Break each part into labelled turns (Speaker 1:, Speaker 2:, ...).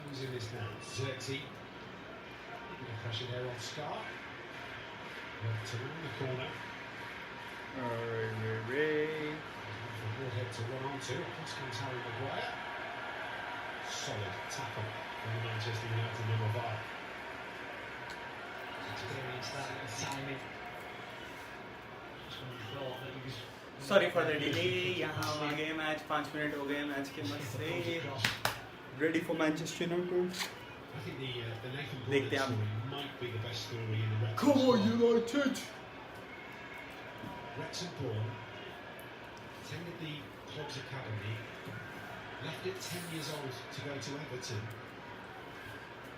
Speaker 1: Who's in this now? Xerxes. Pressure there on Scar. To round the corner. Warhead to run onto. Across comes Harry Maguire. Solid tackle from the Manchester United number 5. Experienced that timing.
Speaker 2: Sorry for the delay. यहाँ आ गए match 5 minute हो गए match के मत से. Ready for Manchester United.
Speaker 1: I think the Nathan Gordon story might be the best story in the Wrexham.
Speaker 2: Come on United.
Speaker 1: Wrexham born, attended the club's academy, left at 10 years old to go to Everton.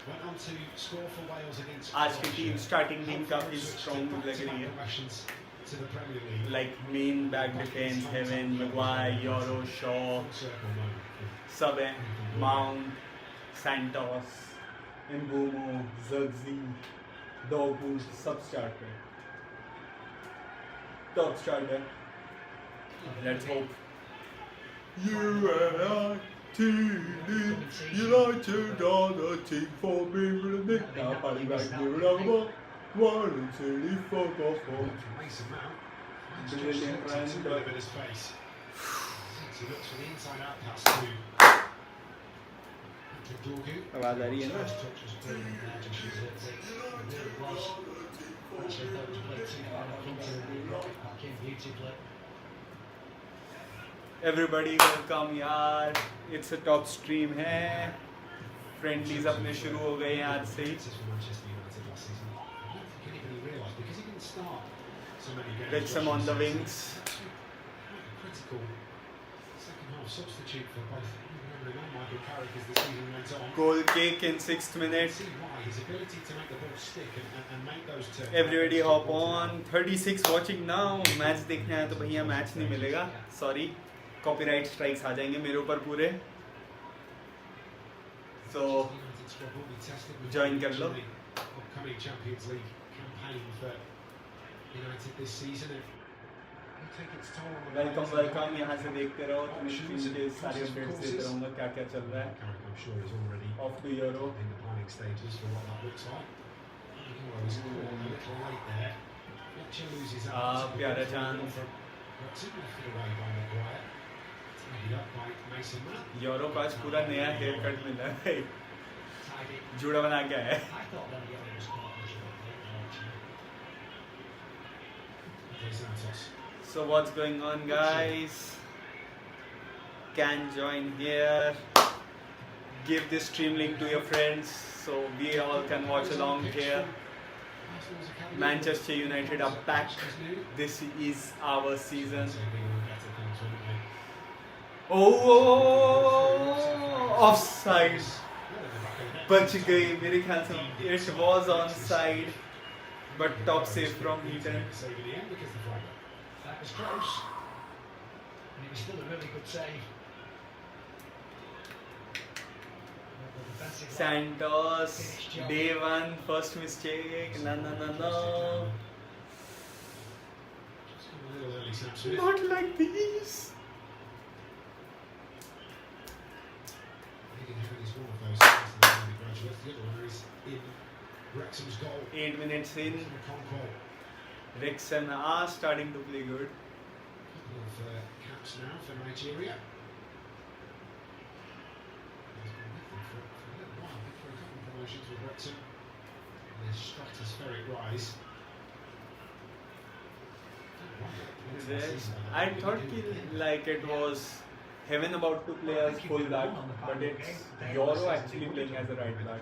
Speaker 1: Went on to score for Wales against.
Speaker 2: आज की team starting team काफी strong लग रही है.
Speaker 1: To the Premier League.
Speaker 2: Like main back defense, Heaven, Maguire, Euro, Shaw, सब हैं. Mount, Santos, Mbomo, Xerxes, Dogu, सब start हैं. Top starter. Let's hope. United are the team for me. Now party back here. One silly photo for
Speaker 1: Mason Mount.
Speaker 2: brilliant run,
Speaker 1: But his face. He looks for the inside out pass to Dogu.
Speaker 2: आवाज आ रही है ना?
Speaker 1: First touch was brilliant there to Xerxes. It really was. Actually, that was played too far in front of the rocket back in beautifully.
Speaker 2: Everybody welcome यार. It's a top stream है. Friendlies अपने शुरू हो गए हैं आज से. Wrexham on the wings.
Speaker 1: Critical second half substitute for both Michael Carrick as the season went on.
Speaker 2: Goal kick in 6th minute.
Speaker 1: See why his ability to make the ball stick and make those turns.
Speaker 2: Everybody hop on. 36 watching now. Match देखना है तो भैया match नहीं मिलेगा. Sorry. Copyright strikes आ जाएंगे मेरे ऊपर पूरे. So join कर लो.
Speaker 1: Upcoming Champions League campaign for United this season.
Speaker 2: Welcome यहाँ से देखते रहो. तुम्हें टीम के सारे अपडेट्स देते रहूँगा क्या क्या चल रहा है. Off to Euro.
Speaker 1: In the planning stages for what that looks like. A little late there.
Speaker 2: प्यारा चांस. यूरो को आज पूरा नया हेयर कट मिला है. जुड़ा बना के आया है. So what's going on guys? Can join here. Give this stream link to your friends so we all can watch along here. Manchester United are back. This is our season. Oh, offside. बच गई मेरे ख्याल से. It was onside, but top save from Heaton.
Speaker 1: That was close, and it was still a really good save.
Speaker 2: Santos, day 1, first mistake. No. Not like these.
Speaker 1: Wrexham's goal.
Speaker 2: 8 minutes in. Wrexham are starting to play good.
Speaker 1: Couple of caps now for Nigeria. Promotions with Wrexham. Their stratospheric rise.
Speaker 2: I thought like it was Heaven about to play as full back, but it's Euro actually playing as a right back.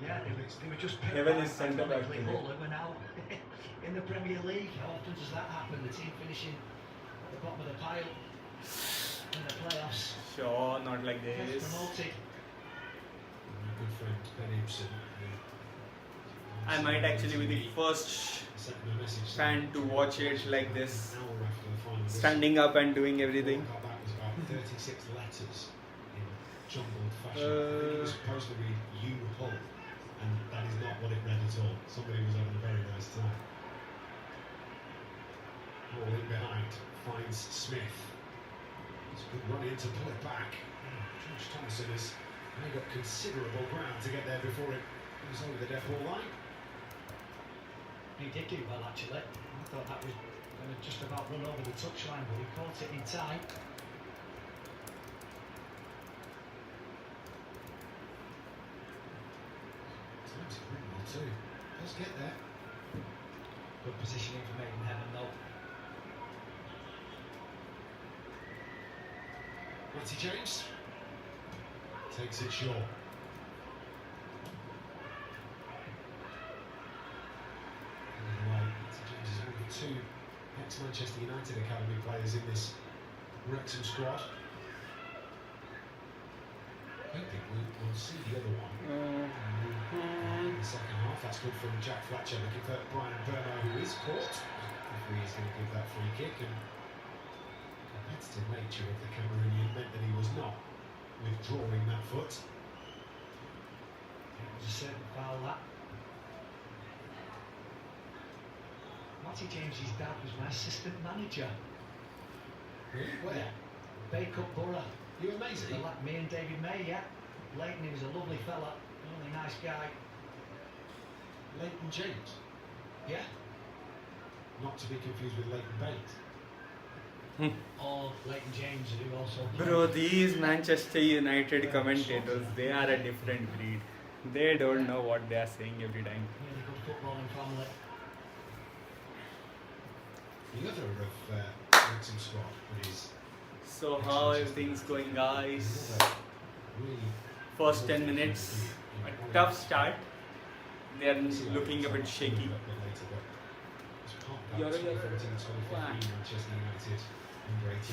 Speaker 1: Yeah, they were just
Speaker 2: Heaven is centre back.
Speaker 1: We're now in the Premier League. How often does that happen? The team finishing at the bottom of the pile in the playoffs.
Speaker 2: Sure, not like this.
Speaker 1: Promoted. My good friend Ben Ibsen.
Speaker 2: I might actually be the first fan to watch it like this, standing up and doing everything.
Speaker 1: 36 letters in jumbled fashion. I think it was supposed to read "You Hull," and that is not what it read at all. Somebody was having a very nice time. Ball in behind, finds Smith. It's a good run in to pull it back. Josh Thomason has Made up considerable ground to get there before it was over the dead ball line.
Speaker 3: He did do well actually. I thought that was going to just about run over the touchline, but he caught it in time.
Speaker 1: Times it really well too. Does get there.
Speaker 3: Good positioning for Maidenhead though.
Speaker 1: Matty James takes it short. Matty James is one of two ex-Manchester United Academy players in this Wrexham squad. I don't think we'll see the other one in the second half. That's good from Jack Fletcher looking for Brian Burno, who is caught. Referee is going to give that free kick, and the competitive nature of the Cameroonian meant that he was not withdrawing that foot.
Speaker 3: It was a certain foul that. Matty James's dad was my assistant manager.
Speaker 1: Really? Where?
Speaker 3: Yeah. Baycup Borough.
Speaker 1: You amazing.
Speaker 3: Like me and David May, yeah. Leighton, he was a lovely fella, really nice guy.
Speaker 1: Leighton James,
Speaker 3: Yeah.
Speaker 1: not to be confused with Leighton Baines.
Speaker 3: Or Leighton James, who also
Speaker 2: Bro, these Manchester United commentators, they are a different breed. They don't know what they are saying every time.
Speaker 3: really good footballing family.
Speaker 1: The other of Wrexham squad is
Speaker 2: So how everything's going, guys?
Speaker 1: really
Speaker 2: First 10 minutes, a tough start. They are looking a bit shaky.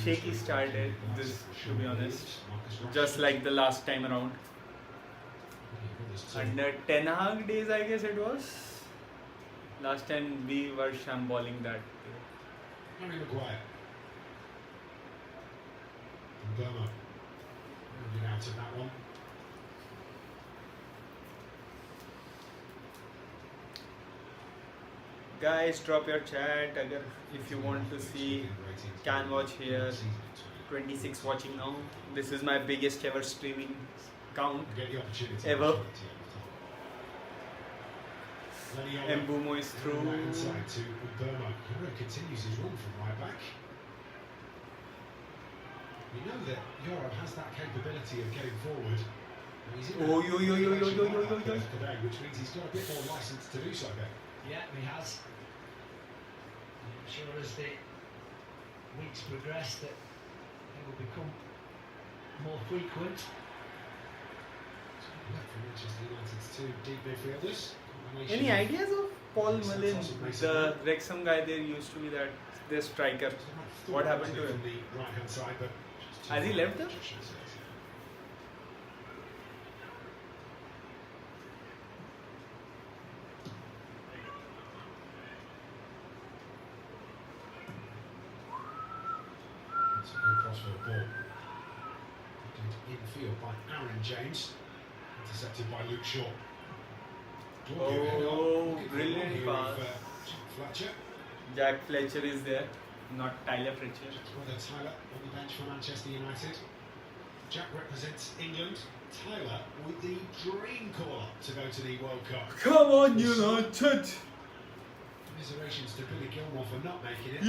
Speaker 2: Shaky started this, to be honest, just like the last time around. Under Ten Hag days, I guess it was. Last time we were shambling that.
Speaker 1: Harry Maguire. And Burma moving out of that one.
Speaker 2: Guys, drop your chat if you want to see. Can watch here. 26 watching now. This is my biggest ever streaming count ever. Mbumo is through.
Speaker 1: Inside to Burma. Burma continues his run from right back. We know that Europe has that capability of getting forward. He's in
Speaker 2: Oh, yo, yo, yo, yo, yo, yo, yo, yo.
Speaker 1: today, which means he's got a bit more license to do so.
Speaker 3: Yeah, he has. I'm sure as the weeks progress that it will become more frequent.
Speaker 1: From Manchester United's two deep midfielders.
Speaker 2: Any ideas of Paul Mullin, the Wrexham guy? There used to be that this striker. What happened to him?
Speaker 1: From the right-hand side, but
Speaker 2: Has he left them?
Speaker 1: It's a good cross for a ball. Infield by Aaron James. Intercepted by Luke Shaw.
Speaker 2: Oh, brilliant pass.
Speaker 1: Fletcher.
Speaker 2: Jack Fletcher is there, not Tyler Fletcher.
Speaker 1: Brother Tyler on the bench for Manchester United. Jack represents England. Tyler with the dream call to go to the World Cup.
Speaker 2: Come on, United!
Speaker 1: Commiserations to Billy Gilmore for not making it.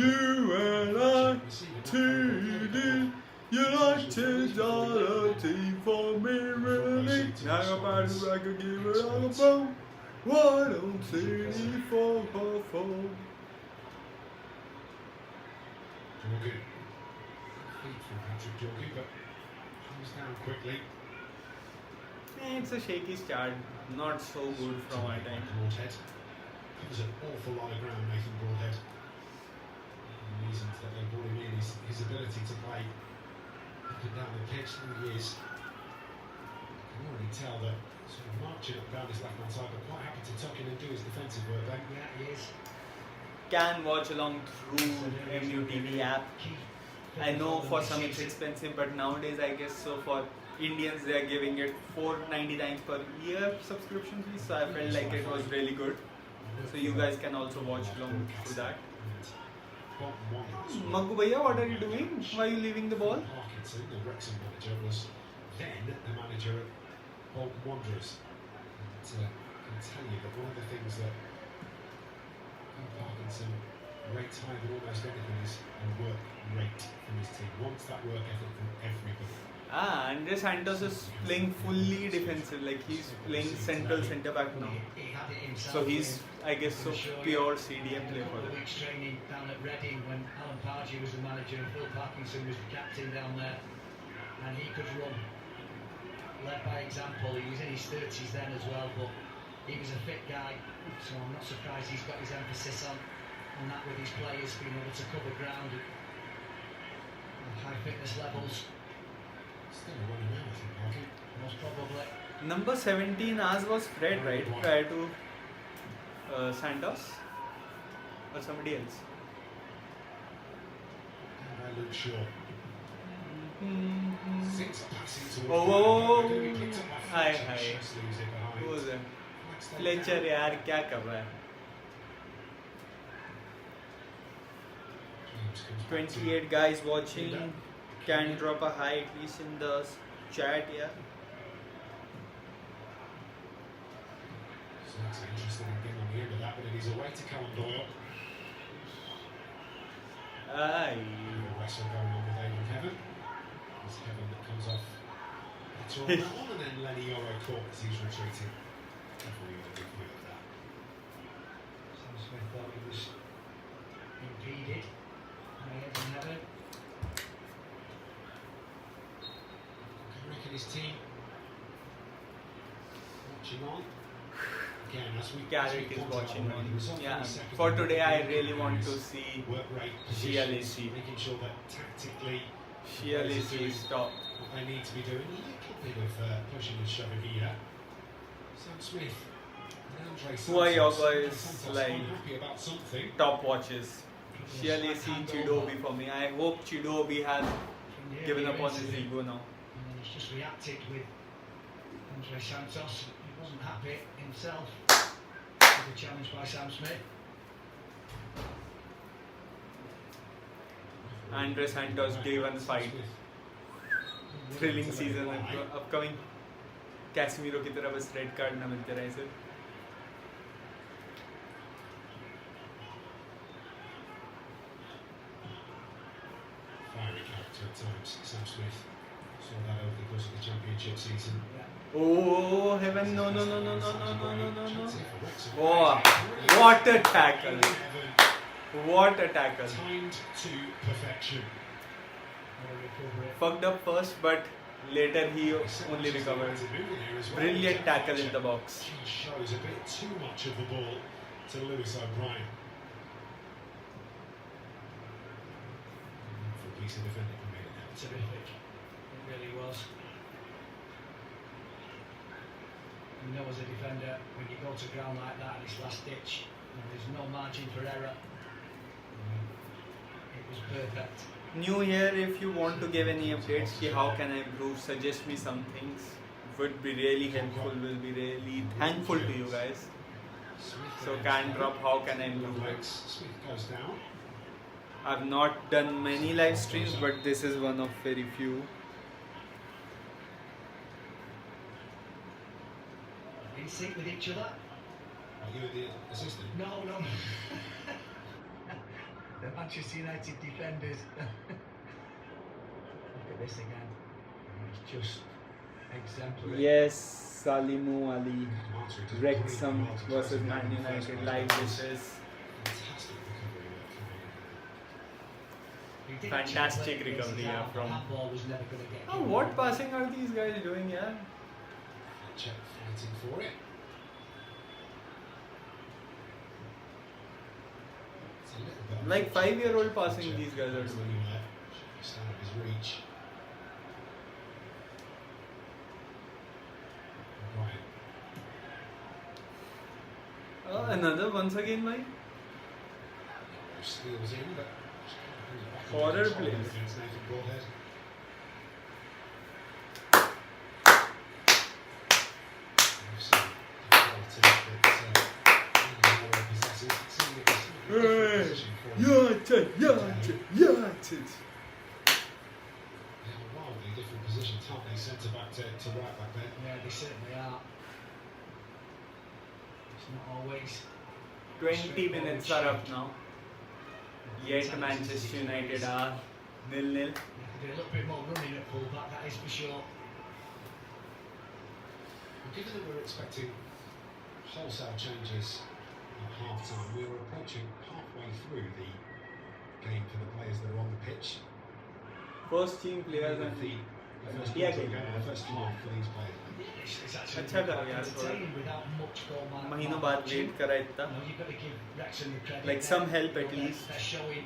Speaker 2: United, United are a team for me, really. Now about who I could give it all a bone. Why don't see for her phone?
Speaker 1: Jorgen. Feet from Patrick Jorgen, but comes down quickly.
Speaker 2: It's a shaky start, not so good from our time.
Speaker 1: Broadhead. Covers an awful lot of ground, Nathan Broadhead. The reasons that they brought him in is his ability to play up and down the pitch through the years. You can already tell that sort of marching up down his left-hand side, but quite happy to tuck in and do his defensive work then.
Speaker 3: Yeah, he is.
Speaker 2: Can watch along through MUTV app. I know for some it's expensive, but nowadays I guess so for Indians they are giving it $4.99 per year subscription fee, so I felt like it was really good. So you guys can also watch along through that. Maggu Bhaiya, what are you doing? Why are you leaving the ball?
Speaker 1: Parkinson, the Wrexham manager, was then the manager at Bolton Wanderers. And I can tell you that one of the things that Parkinson rates higher than almost anything is a work rate from his team. Wants that work ethic from everybody.
Speaker 2: Andre Santos is playing fully defensive, like he's playing central centre back now.
Speaker 3: He had it himself.
Speaker 2: So he's, I guess, so pure CDM player for
Speaker 3: A
Speaker 2: them.
Speaker 3: week's training down at Reading when Alan Pardew was the manager and Phil Parkinson was the captain down there, and he could run. Led by example. He was in his 30s then as well, but he was a fit guy, so I'm not surprised he's got his emphasis on that with his players being able to cover ground at high fitness levels.
Speaker 1: Still a running man, I think, Parky.
Speaker 3: Most probably.
Speaker 2: Number 17 as was Fred, right? Prior to Santos? Or somebody else?
Speaker 1: And Luke Shaw. Six passing towards
Speaker 2: Oh,
Speaker 1: Gonna be picked up by
Speaker 2: hi,
Speaker 1: Fletcher.
Speaker 2: hi.
Speaker 1: Just lose it behind.
Speaker 2: Who was it?
Speaker 1: Flex that
Speaker 2: Fletcher
Speaker 1: down.
Speaker 2: यार क्या कर रहा है?
Speaker 1: James comes back to
Speaker 2: 28 guys watching. Can drop a high at least in the chat, yeah.
Speaker 1: So that's an interesting thing on the end of that, but it is away to Callum Doyle.
Speaker 2: Aye.
Speaker 1: Wrestle going on with Aidan Heaven. It's Heaven that comes off. That's all on that one, and then Lenny Yoro caught as he's retreating. Definitely a big view of that.
Speaker 3: Sam Smith thought he was impeded by Aidan Heaven.
Speaker 1: Carrick and his team watching on. Again, as we
Speaker 2: Carrick is
Speaker 1: pointed out
Speaker 2: watching
Speaker 1: already,
Speaker 2: on.
Speaker 1: he was on
Speaker 2: Yeah.
Speaker 1: 22nd
Speaker 2: For
Speaker 1: in
Speaker 2: today,
Speaker 1: the
Speaker 2: I
Speaker 1: league.
Speaker 2: really want to
Speaker 1: His
Speaker 2: see
Speaker 1: work rate,
Speaker 2: Shia
Speaker 1: positions,
Speaker 2: Lacey.
Speaker 1: making sure that tactically
Speaker 2: Shia Lacey is top.
Speaker 1: what they need to be doing. A little bit of pushing and shoving here. Sam Smith and Andre
Speaker 2: Who are your
Speaker 1: Santos.
Speaker 2: guys,
Speaker 1: Santos
Speaker 2: like,
Speaker 1: unhappy about something.
Speaker 2: Top watches. Shia Lacey, Chidobe for me. I hope Chidobe has
Speaker 3: From the
Speaker 2: given
Speaker 3: earlier
Speaker 2: up on his
Speaker 3: incident,
Speaker 2: ego now.
Speaker 3: and then he's just reacted with Andre Santos. He wasn't happy himself with the challenge by Sam Smith.
Speaker 2: Andre Santos day one fight.
Speaker 1: Smith.
Speaker 2: Thrilling season upcoming. Casemiro की तरह बस red card ना मिलते रहे सिर्फ.
Speaker 1: Fiery character at times, Sam Smith. Saw that over the course of the championship season.
Speaker 2: Oh heaven, no no no no no no no no no no.
Speaker 1: Chance here for Wrexham.
Speaker 2: Oh, what a tackle!
Speaker 1: Evan
Speaker 2: What a tackle!
Speaker 1: timed to perfection.
Speaker 3: What a recovery.
Speaker 2: Fucked up first, but later he only recovered. Brilliant tackle in the box.
Speaker 1: Just shows a bit too much of the ball to Lewis O'Brien. For a piece of defending from here now.
Speaker 3: Terrific. It really was. You know, as a defender, when you go to ground like that and it's last ditch, and there's no margin for error. It was perfect.
Speaker 2: New here, if you want to give any updates, ki how can I improve, suggest me some things. Would be really helpful. Will be really thankful to you guys. So can drop how can I improve it.
Speaker 1: Smith goes down.
Speaker 2: I've not done many live streams, but this is one of very few.
Speaker 3: In sync with each other?
Speaker 1: Are you the assistant?
Speaker 3: No, no. The Manchester United defenders. Look at this again. It's just exemplary.
Speaker 2: Yes, Salimu Ali,
Speaker 1: Martin does
Speaker 2: Wrexham
Speaker 1: brilliant well to
Speaker 2: versus
Speaker 1: try
Speaker 2: Man
Speaker 1: to get
Speaker 2: United
Speaker 1: the
Speaker 2: live.
Speaker 1: first
Speaker 2: This is
Speaker 1: fantastic recovery work from him.
Speaker 3: He did
Speaker 2: fantastic
Speaker 3: actually play
Speaker 2: recovery,
Speaker 3: this
Speaker 2: yeah,
Speaker 3: out.
Speaker 2: from-
Speaker 3: The handball was never going to get
Speaker 2: oh,
Speaker 3: given.
Speaker 2: what passing are these guys doing? Yeah,
Speaker 1: Fletcher fighting for it. It's a little bit
Speaker 2: like
Speaker 1: unfortunate.
Speaker 2: 5-year-old passing
Speaker 1: Fletcher
Speaker 2: these guys are
Speaker 1: goes
Speaker 2: doing.
Speaker 1: anywhere. Just out of his reach. O'Brien.
Speaker 2: Another once again, Mike.
Speaker 1: Steals in, but just can't bring it back on
Speaker 2: Horror
Speaker 1: his own
Speaker 2: plays.
Speaker 1: against Nathan Broadhead. We've seen the quality that Ian possesses. It's seen it as a different position for him. They have a wildly different position positions, aren't they? Centre back to right back there.
Speaker 3: Yeah, they certainly are. It's not always
Speaker 2: 20 minutes are up now. Yet Manchester United are 0-0.
Speaker 3: You have to do a little bit more running at full-back, that is for sure.
Speaker 1: Well, given that we're expecting wholesale changes at half-time, we're approaching halfway through the game for the players that are on the pitch.
Speaker 2: First team players and
Speaker 1: The first
Speaker 2: Yeah,
Speaker 1: quarter
Speaker 2: game.
Speaker 1: of the first half for these players.
Speaker 3: It's actually
Speaker 2: अच्छा करो
Speaker 3: quite
Speaker 2: यार थोड़ा
Speaker 3: entertaining without much goal
Speaker 2: महीनों बाद
Speaker 3: margin.
Speaker 2: Wait करा इतना
Speaker 3: You know, you've got to give Wrexham the credit.
Speaker 2: Like some help at
Speaker 3: They're-
Speaker 2: least.
Speaker 3: They're showing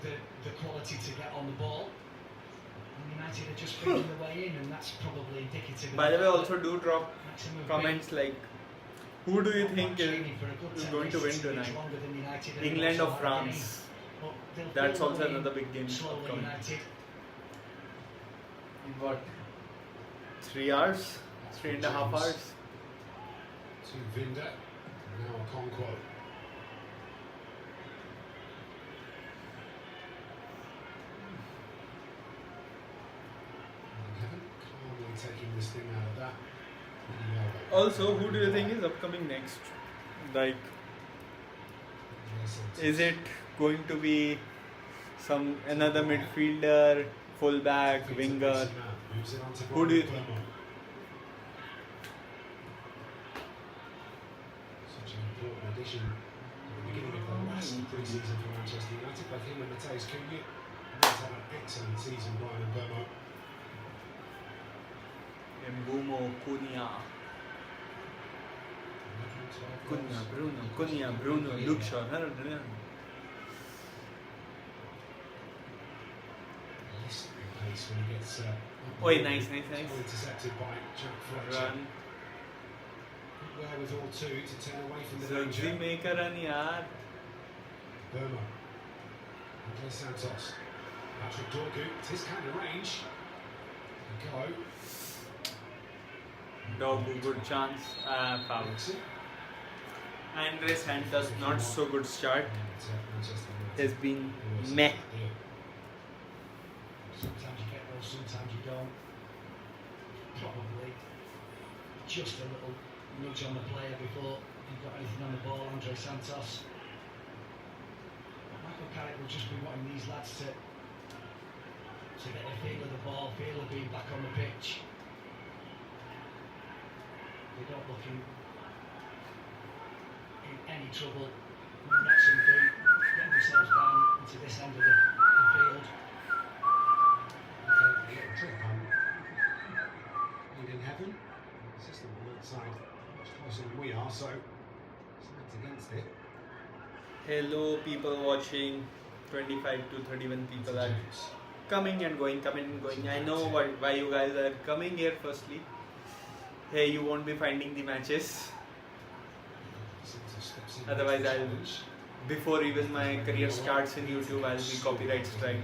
Speaker 3: the quality to get on the ball. And United are just feeling the way in, and that's probably indicative.
Speaker 2: By the way,
Speaker 3: of
Speaker 2: also do drop
Speaker 3: Wrexham have
Speaker 2: comments like who do you
Speaker 3: been
Speaker 2: think
Speaker 3: training for a good
Speaker 2: is
Speaker 3: 10
Speaker 2: going to win
Speaker 3: races, it's
Speaker 2: tonight?
Speaker 3: longer than United, and
Speaker 2: England
Speaker 3: also
Speaker 2: or
Speaker 3: our
Speaker 2: France?
Speaker 3: game. But they'll
Speaker 2: That's
Speaker 3: feel the
Speaker 2: also
Speaker 3: way in
Speaker 2: another big game
Speaker 3: slowly,
Speaker 2: upcoming.
Speaker 3: United.
Speaker 2: In what? 3 hours? 3.5 hours?
Speaker 1: To Vinda, now a Conquo. Calmly taking this thing out of that.
Speaker 2: Also, who do you think is upcoming next? Like, is it going to be another midfielder, fullback, winger? Who do you think?
Speaker 1: Such an important addition at the beginning of the last pre-season for Manchester United. Both him and Mateus Cunha both had an excellent season, Brian and Burmo.
Speaker 2: Mbumo, Cunha, Bruno, Luke Shaw.
Speaker 1: Pace when he gets
Speaker 2: Oi, nice.
Speaker 1: intercepted by Jack Fletcher.
Speaker 2: Run.
Speaker 1: Good wherewithal too to turn away from the
Speaker 2: Zagzi
Speaker 1: danger.
Speaker 2: make a run, yaar.
Speaker 1: Burma. Andre Santos. Patrick Dorgu. It's his kind of range. Go.
Speaker 2: Dogu, good chance. Foul.
Speaker 1: Wrexham.
Speaker 2: Andre Santos, not so good start.
Speaker 1: Manchester United.
Speaker 2: Has been
Speaker 1: Was
Speaker 2: meh.
Speaker 1: ideal.
Speaker 3: Sometimes you get those, sometimes you don't. Probably just a little nudge on the player before you've got anything on the ball. Andre Santos. Michael Carrick will just be wanting these lads to get a feel of the ball, feel of being back on the pitch. They don't look in any trouble. Wrexham do get themselves down into this end of the field.
Speaker 1: A little trip lead in heaven. The system on that side much closer than we are, so it's against it.
Speaker 2: Hello, people watching. 25 to 31 people are coming and going. I know why you guys are coming here firstly. Hey, you won't be finding the matches. Otherwise, before even my career starts in YouTube, I'll be copyright strike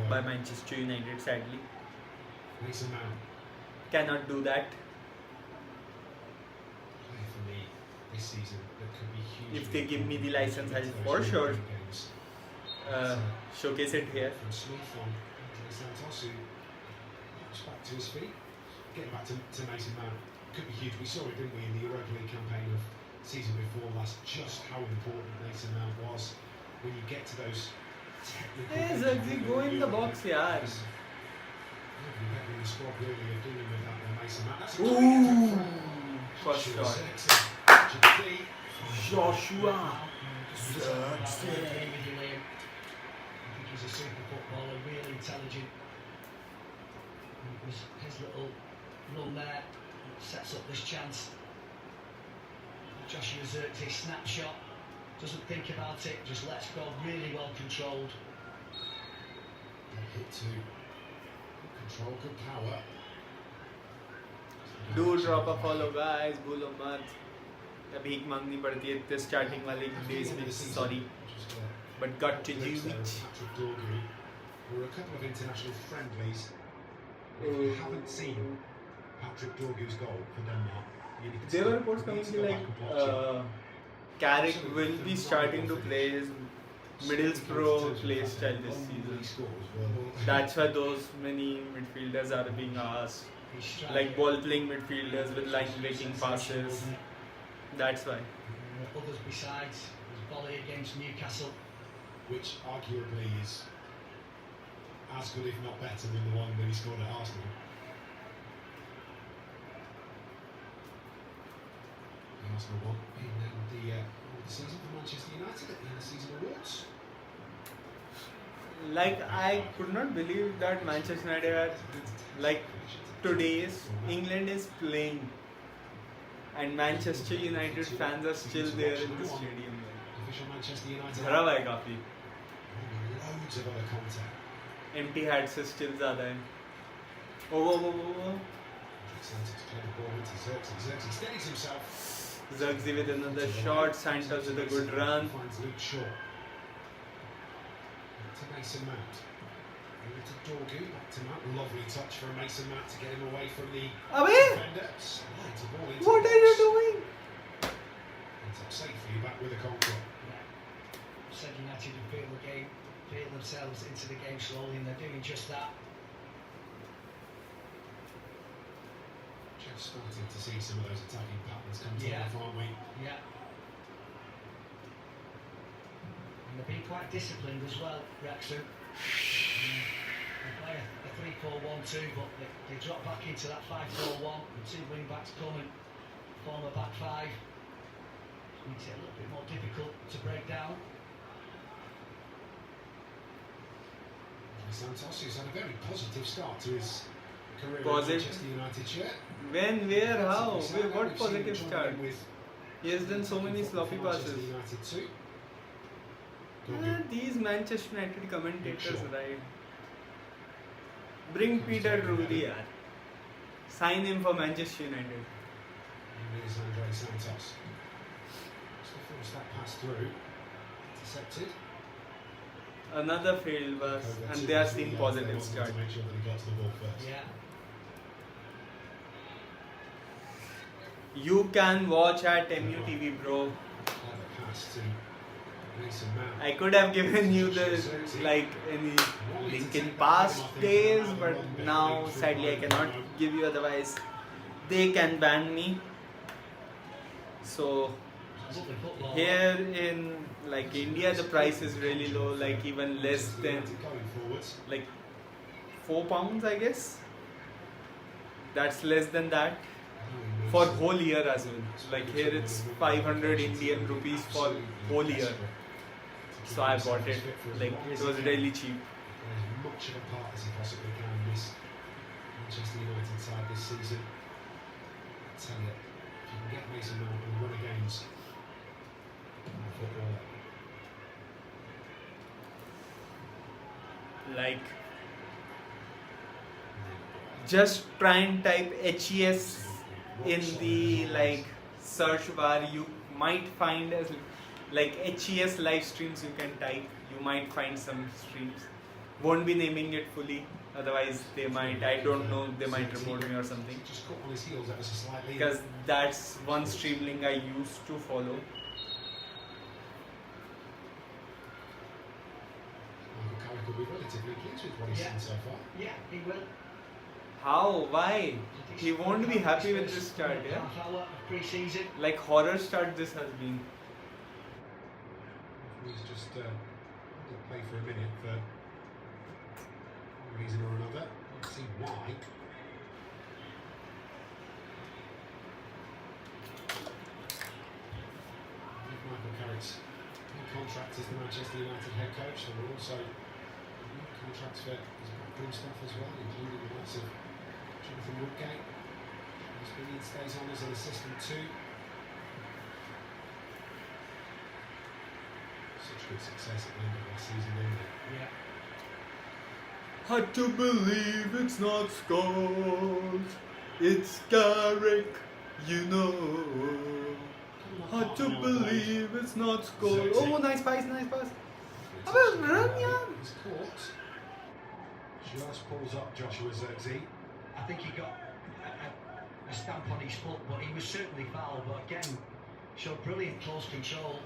Speaker 2: by Manchester United, sadly.
Speaker 1: Mason Mount.
Speaker 2: Cannot do that.
Speaker 1: Player for me this season that could be huge.
Speaker 2: If they give me the license, I'll for sure showcase it here.
Speaker 1: From Smith on Andre Santos, who pops back to his feet. Getting back to Mason Mount could be huge. We saw it, didn't we, in the Europa League campaign of season before last, just how important Mason Mount was when you get to those technical.
Speaker 2: Hey, Zagzi, go in the box, yaar.
Speaker 1: In the squad really of dealing with that Mason Mount. That's a
Speaker 2: Ooh, first
Speaker 1: Joshua
Speaker 2: shot.
Speaker 1: Zirkzee. Joshua.
Speaker 2: Joshua.
Speaker 3: I agree with you, Liam. I think he's a super footballer, really intelligent. And it was his little run there that sets up this chance. Joshua Zirkzee snapshot, doesn't think about it, just lets go, really well controlled.
Speaker 1: Hit two. Good control, good power.
Speaker 2: Do drop a follow, guys. भूलो मत. भीख मांगनी पड़ती है इतने starting वाले days में. Sorry, but got to do it.
Speaker 1: Patrick Dorgu. There were a couple of international friendlies. If you haven't seen Patrick Dorgu's goal for Denmark, you need to
Speaker 2: There were
Speaker 1: stop.
Speaker 2: reports
Speaker 1: You need
Speaker 2: coming
Speaker 1: to go
Speaker 2: like
Speaker 1: back and watch it.
Speaker 2: Carrick will be starting to play his Middlesbrough play style this season. That's why those many midfielders are being asked. Like ball playing midfielders with line breaking passes. That's why.
Speaker 3: Others besides his volley against Newcastle,
Speaker 1: which arguably is as good, if not better, than the one that he scored at Arsenal. The Arsenal one in the season for Manchester United at the end of season awards.
Speaker 2: Like, I could not believe that Manchester United are, like, today's England is playing and Manchester United fans are still there in the stadium.
Speaker 1: Official Manchester United.
Speaker 2: भरा हुआ है काफी.
Speaker 1: Loads of other content.
Speaker 2: Empty hats से still ज़्यादा है. Oh.
Speaker 1: Xerxes steadies himself.
Speaker 2: Zirkzee with another shot. Santos with a good run.
Speaker 1: Finds Luke Shaw. To Mason Mount. Over to Dorgu. Back to Mount. Lovely touch from Mason Mount to get him away from the defender. Slides the ball into
Speaker 2: What are you doing?
Speaker 1: Ends up safely back with a conquer.
Speaker 3: said United would feel themselves into the game slowly, and they're doing just that.
Speaker 1: Just starting to see some of those attacking patterns come to life, aren't we?
Speaker 3: Yeah. And they're being quite disciplined as well, Wrexham. They play a 3-4-1-2, but they drop back into that 5-4-1. The two wing backs come and form a back five. It makes it a little bit more difficult to break down.
Speaker 1: Santos, who's had a very positive start to his career in
Speaker 2: Positive.
Speaker 1: Manchester United shirt.
Speaker 2: When, where, how? What positive start? He has done so many sloppy passes. These Manchester United commentators, right? Bring Peter Drury, yaar. Sign him for Manchester United.
Speaker 1: And here's Andre Santos. Just to force that pass through. Intercepted.
Speaker 2: Another failed pass, and they are seeing positive start.
Speaker 1: To make sure that he got to the ball first.
Speaker 3: Yeah.
Speaker 2: You can watch at MUTV, bro.
Speaker 1: Pass to Mason Mount.
Speaker 2: I could have given you the like any link in past days, but now sadly I cannot give you, otherwise they can ban me. So here in like India the price is really low, like even less than like £4, I guess. That's less than that for whole year as well. Like here it's 500 Indian rupees for whole year. So I bought it, like it was really cheap.
Speaker 1: As much of a part as he possibly can in this Manchester United side this season. I tell you, if you can get Mason Mount and run a games, football.
Speaker 2: Like just try and type HES in the like search bar. You might find as like HES live streams. You can type, you might find some streams. Won't be naming it fully, otherwise they might, I don't know, they might report me or something,
Speaker 1: Just caught on his heels ever so slightly.
Speaker 2: because that's one stream link I used to follow.
Speaker 1: Michael Carrick will be relatively pleased with what he's seen so far.
Speaker 3: Yeah, he will.
Speaker 2: How? Why? He won't be happy with this start, yeah?
Speaker 3: Half hour of pre-season.
Speaker 2: Like horror start this has been.
Speaker 1: He's just play for a minute for one reason or another. Let's see why. Michael Carrick's new contract as the Manchester United head coach, and we're also new contracts for his backroom staff as well, including the likes of Jonathan Woodgate. He stays on as an assistant too. Such good success at the end of last season, didn't it?
Speaker 3: Yeah.
Speaker 2: Hard to believe it's not Scholes, it's Carrick, you know. Hard to believe it's not Scholes. Oh, nice pass, nice pass. Abbe, run, yaar.
Speaker 1: He's caught. Just pulls up Joshua Zirkzee.
Speaker 3: I think he got a stamp on his foot, but he was certainly fouled. But again, showed brilliant close control.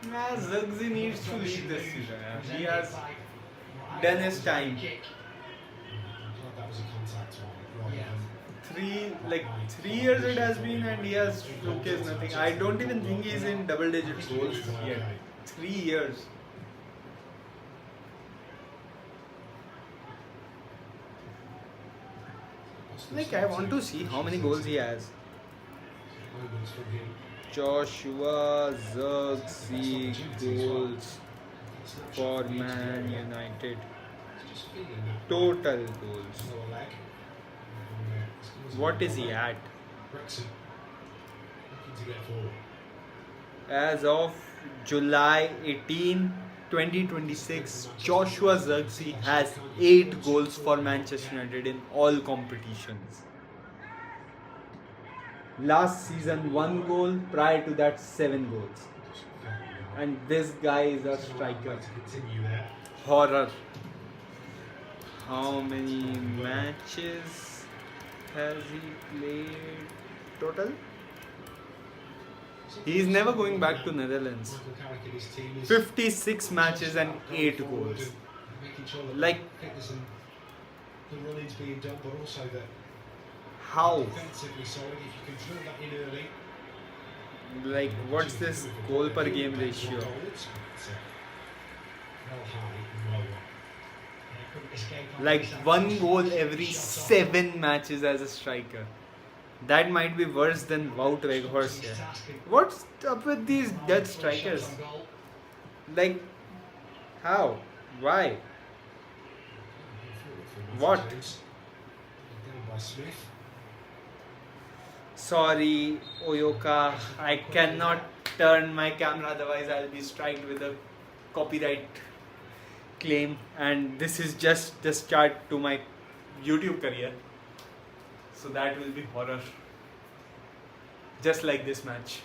Speaker 2: Nah, Zuggsy needs to lead this season.
Speaker 3: Was
Speaker 2: He
Speaker 3: ended
Speaker 2: has
Speaker 3: by-
Speaker 2: done his time.
Speaker 3: Kick.
Speaker 1: I'm glad that was a contact one rather
Speaker 3: Yeah.
Speaker 1: than
Speaker 2: 3 years it has been, and he has showcased nothing. I don't even think he's in double-digit goals yet. 3 years. Like, I want to see how many goals he has.
Speaker 1: moments from him.
Speaker 2: Joshua Zirkzee goals for Man United.
Speaker 1: Just feeling that
Speaker 2: Total goals.
Speaker 1: lower leg.
Speaker 2: What is he at?
Speaker 1: Wrexham looking to get forward.
Speaker 2: As of July 18, 2026, Joshua Zirkzee has 8 goals for Manchester United in all competitions. Last season 1 goal, prior to that 7 goals. And this guy is a striker.
Speaker 1: To continue there.
Speaker 2: Horror. How many matches has he played total? He is never going back to Netherlands.
Speaker 1: Michael Carrick and his team is
Speaker 2: 56 matches and 8
Speaker 1: forward
Speaker 2: goals.
Speaker 1: and making sure that
Speaker 2: Like-
Speaker 1: fitness and the running's being done, but also that
Speaker 2: How?
Speaker 1: defensively solid. If you can drill that in early.
Speaker 2: Like, what's this goal per game ratio?
Speaker 1: Well high and well run.
Speaker 3: Couldn't escape on
Speaker 2: Like,
Speaker 3: this
Speaker 2: 1
Speaker 3: action.
Speaker 2: goal every
Speaker 3: Shot off.
Speaker 2: 7 matches as a striker. That might be worse than Wout Weghorst.
Speaker 3: His
Speaker 2: Yeah.
Speaker 3: task in-
Speaker 2: What's up with these Dutch
Speaker 3: Full
Speaker 2: strikers?
Speaker 3: shots on goal.
Speaker 2: Like, how? Why? What?
Speaker 1: Down by Smith.
Speaker 2: Sorry, Oyoka, I cannot turn my camera, otherwise I'll be striked with a copyright claim, and this is just the start to my YouTube career. So that will be horror. Just like this match.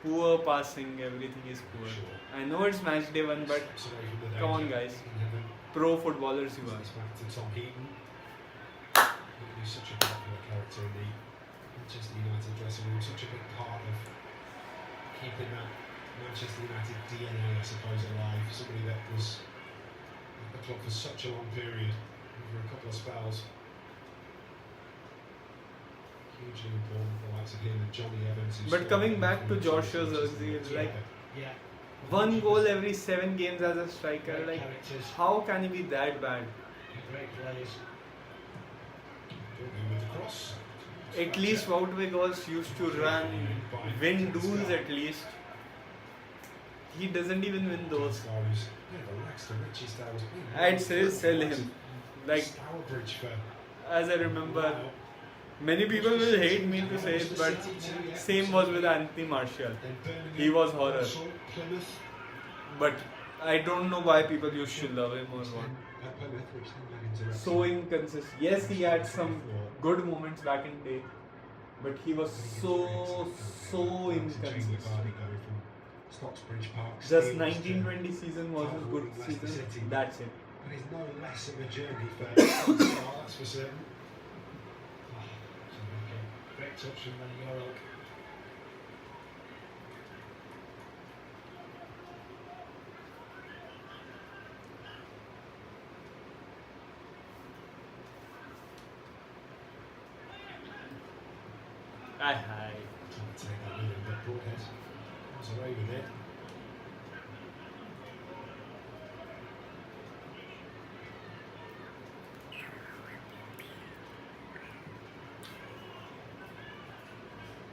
Speaker 2: Poor passing, everything is poor. I know it's match day 1, but
Speaker 1: Steps away from the
Speaker 2: come on,
Speaker 1: danger.
Speaker 2: guys.
Speaker 1: And Heaven
Speaker 2: pro footballers you are.
Speaker 1: sends back to Tom Heaton. He's such a popular character in the Manchester United dressing room, such a big part of keeping that Manchester United DNA, I suppose, alive. Somebody that was at the club for such a long period, over a couple of spells. Hugely important, the likes of him and Johnny Evans. who
Speaker 2: But
Speaker 1: scored
Speaker 2: coming
Speaker 1: in
Speaker 2: back to
Speaker 1: the
Speaker 2: Joshua
Speaker 1: Manchester
Speaker 2: Zirkzee, it's
Speaker 1: United.
Speaker 2: like
Speaker 3: Yeah.
Speaker 2: 1 goal every 7 games as a striker.
Speaker 3: Great
Speaker 2: Like,
Speaker 3: characters,
Speaker 2: how can he be that bad?
Speaker 3: great players.
Speaker 1: Jordan with the cross.
Speaker 2: At least Wout Weghorst used to run, win duels at least. He doesn't even win those. I'd say sell him. Like,
Speaker 1: Stourbridge for
Speaker 2: as I remember, many people will hate me to say it, but same was with Anthony Martial. He was horror.
Speaker 1: Plymouth.
Speaker 2: But I don't know why people used to love him or what. So inconsistent. Yes, he had some good moments back in the day, but he was so inconsistent. Just 1920 season was his good season. That's it.
Speaker 1: But it's no less of a journey for Star, that's for certain.
Speaker 3: Great touch from York.
Speaker 2: Aye.
Speaker 1: Trying to take that with him, but Broadhead comes away with it.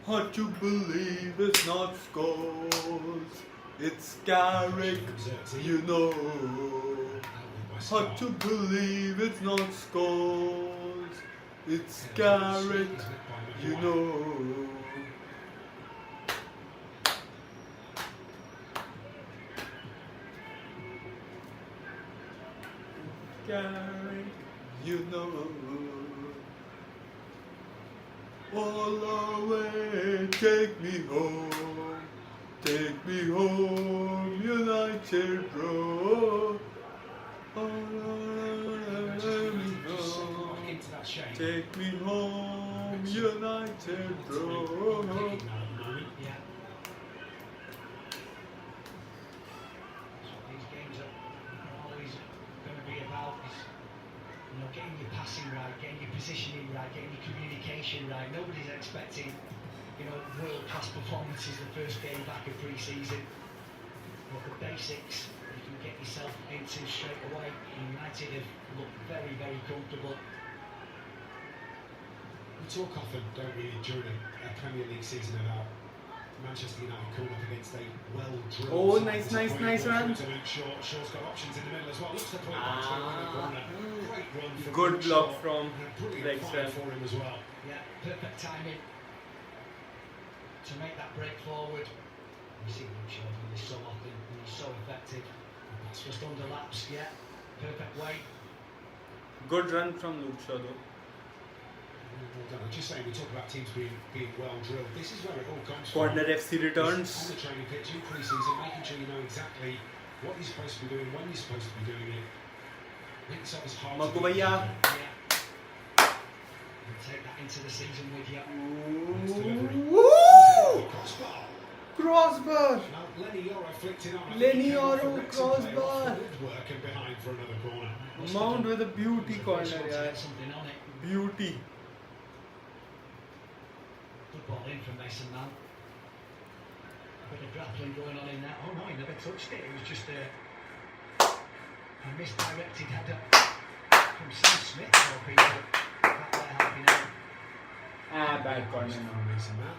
Speaker 2: Hard to believe it's not Scholes, it's Carrick, you know. Hard to believe it's not Scholes, it's Carrick, you know. Carrick, you know. All away, take me home, United Road.
Speaker 3: Into that shape.
Speaker 2: Take me home, United Road.
Speaker 3: Yeah. right, getting your positioning right, getting your communication right. Nobody's expecting, world-class performances the first game back of pre-season. But the basics you can get yourself into straight away. United have looked very, very comfortable.
Speaker 1: We talk often, don't we, during a Premier League season about Manchester United coming up against a well-drilled
Speaker 2: Oh,
Speaker 1: side.
Speaker 2: nice
Speaker 1: This is
Speaker 2: nice
Speaker 1: where
Speaker 2: run.
Speaker 1: to Luke Shaw. Shaw's got options in the middle as well. Looks to put it back to the corner. Great run from
Speaker 2: Good
Speaker 1: Luke
Speaker 2: block
Speaker 1: Shaw.
Speaker 2: from
Speaker 1: And a brilliant
Speaker 2: Wrexham.
Speaker 1: find for him as well.
Speaker 3: Yeah, perfect timing to make that break forward. You see Luke Shaw do this so often, and he's so effective. Just underlaps, yeah, perfect way.
Speaker 2: Good run from Luke Shaw though.
Speaker 1: Well done. I'm just saying, we talk about teams being well drilled. This is where it all comes
Speaker 2: Corner
Speaker 1: from.
Speaker 2: FC returns.
Speaker 1: On the training pitch in pre-season, making sure you know exactly what you're supposed to be doing, when you're supposed to be doing it. Make yourself as hard to do as you
Speaker 2: Magubaya.
Speaker 1: can.
Speaker 3: Yeah. And take that into the season with you.
Speaker 1: Nice delivery.
Speaker 2: Woo!
Speaker 1: Crossbar.
Speaker 2: Crossbar.
Speaker 1: Now, Lenny Yoro flicked it on.
Speaker 2: Lenny
Speaker 1: Came off
Speaker 2: Yoro
Speaker 1: the Wrexham player,
Speaker 2: crossbar.
Speaker 1: off the woodwork and behind for another corner.
Speaker 2: Mount with a beauty corner,
Speaker 3: To
Speaker 2: yeah.
Speaker 3: get something on it.
Speaker 2: Beauty.
Speaker 3: Good ball in from Mason Mount. A bit of grappling going on in that. Oh no, he never touched it. It was just a misdirected header from Sam Smith. Or people back there helping out.
Speaker 2: Bad corner
Speaker 1: From
Speaker 2: now.
Speaker 1: Mason Mount.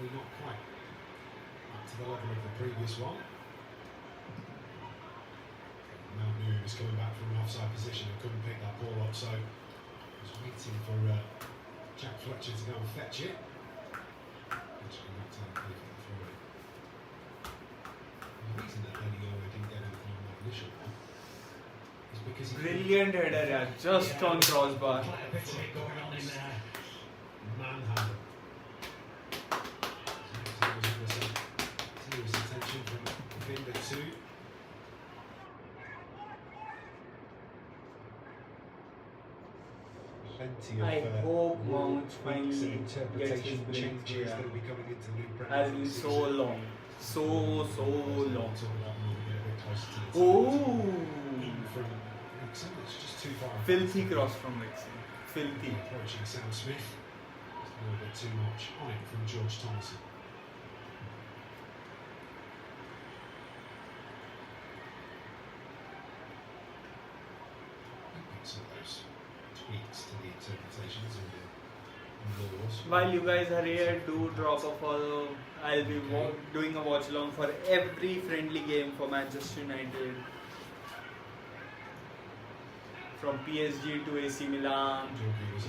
Speaker 1: Really not quite up to the level of the previous one. Mount knew he was coming back from an offside position and couldn't pick that ball up, so was waiting for Jack Fletcher to go and fetch it. Actually, not to pay for the throw. The reason that Lenny Yoro didn't get anything on that initial one is because he
Speaker 2: Brilliant header, yeah. Just on crossbar.
Speaker 3: Quite a bit of it going on in there.
Speaker 1: manhandled. Serious attention from defender 2. Plenty of
Speaker 2: I hope
Speaker 1: rule
Speaker 2: Mount
Speaker 1: tweaks
Speaker 2: finally
Speaker 1: and
Speaker 2: gets his
Speaker 1: interpretation
Speaker 2: breakthrough,
Speaker 1: changes
Speaker 2: yeah.
Speaker 1: that will be coming into the new Premier
Speaker 2: Has
Speaker 1: League
Speaker 2: been
Speaker 1: season.
Speaker 2: so long. So long.
Speaker 1: Talk about moving it a bit closer to the
Speaker 2: Oh!
Speaker 1: in from Wrexham, it's just too far.
Speaker 2: Filthy cross from Wrexham. Filthy.
Speaker 1: Approaching Sam Smith. Just a little bit too much on it from George Thompson. Some of those tweaks to the interpretations and the laws.
Speaker 2: While you guys are here, do drop a follow. I'll be doing a watch along for every friendly game for Manchester United. From PSG to AC Milan,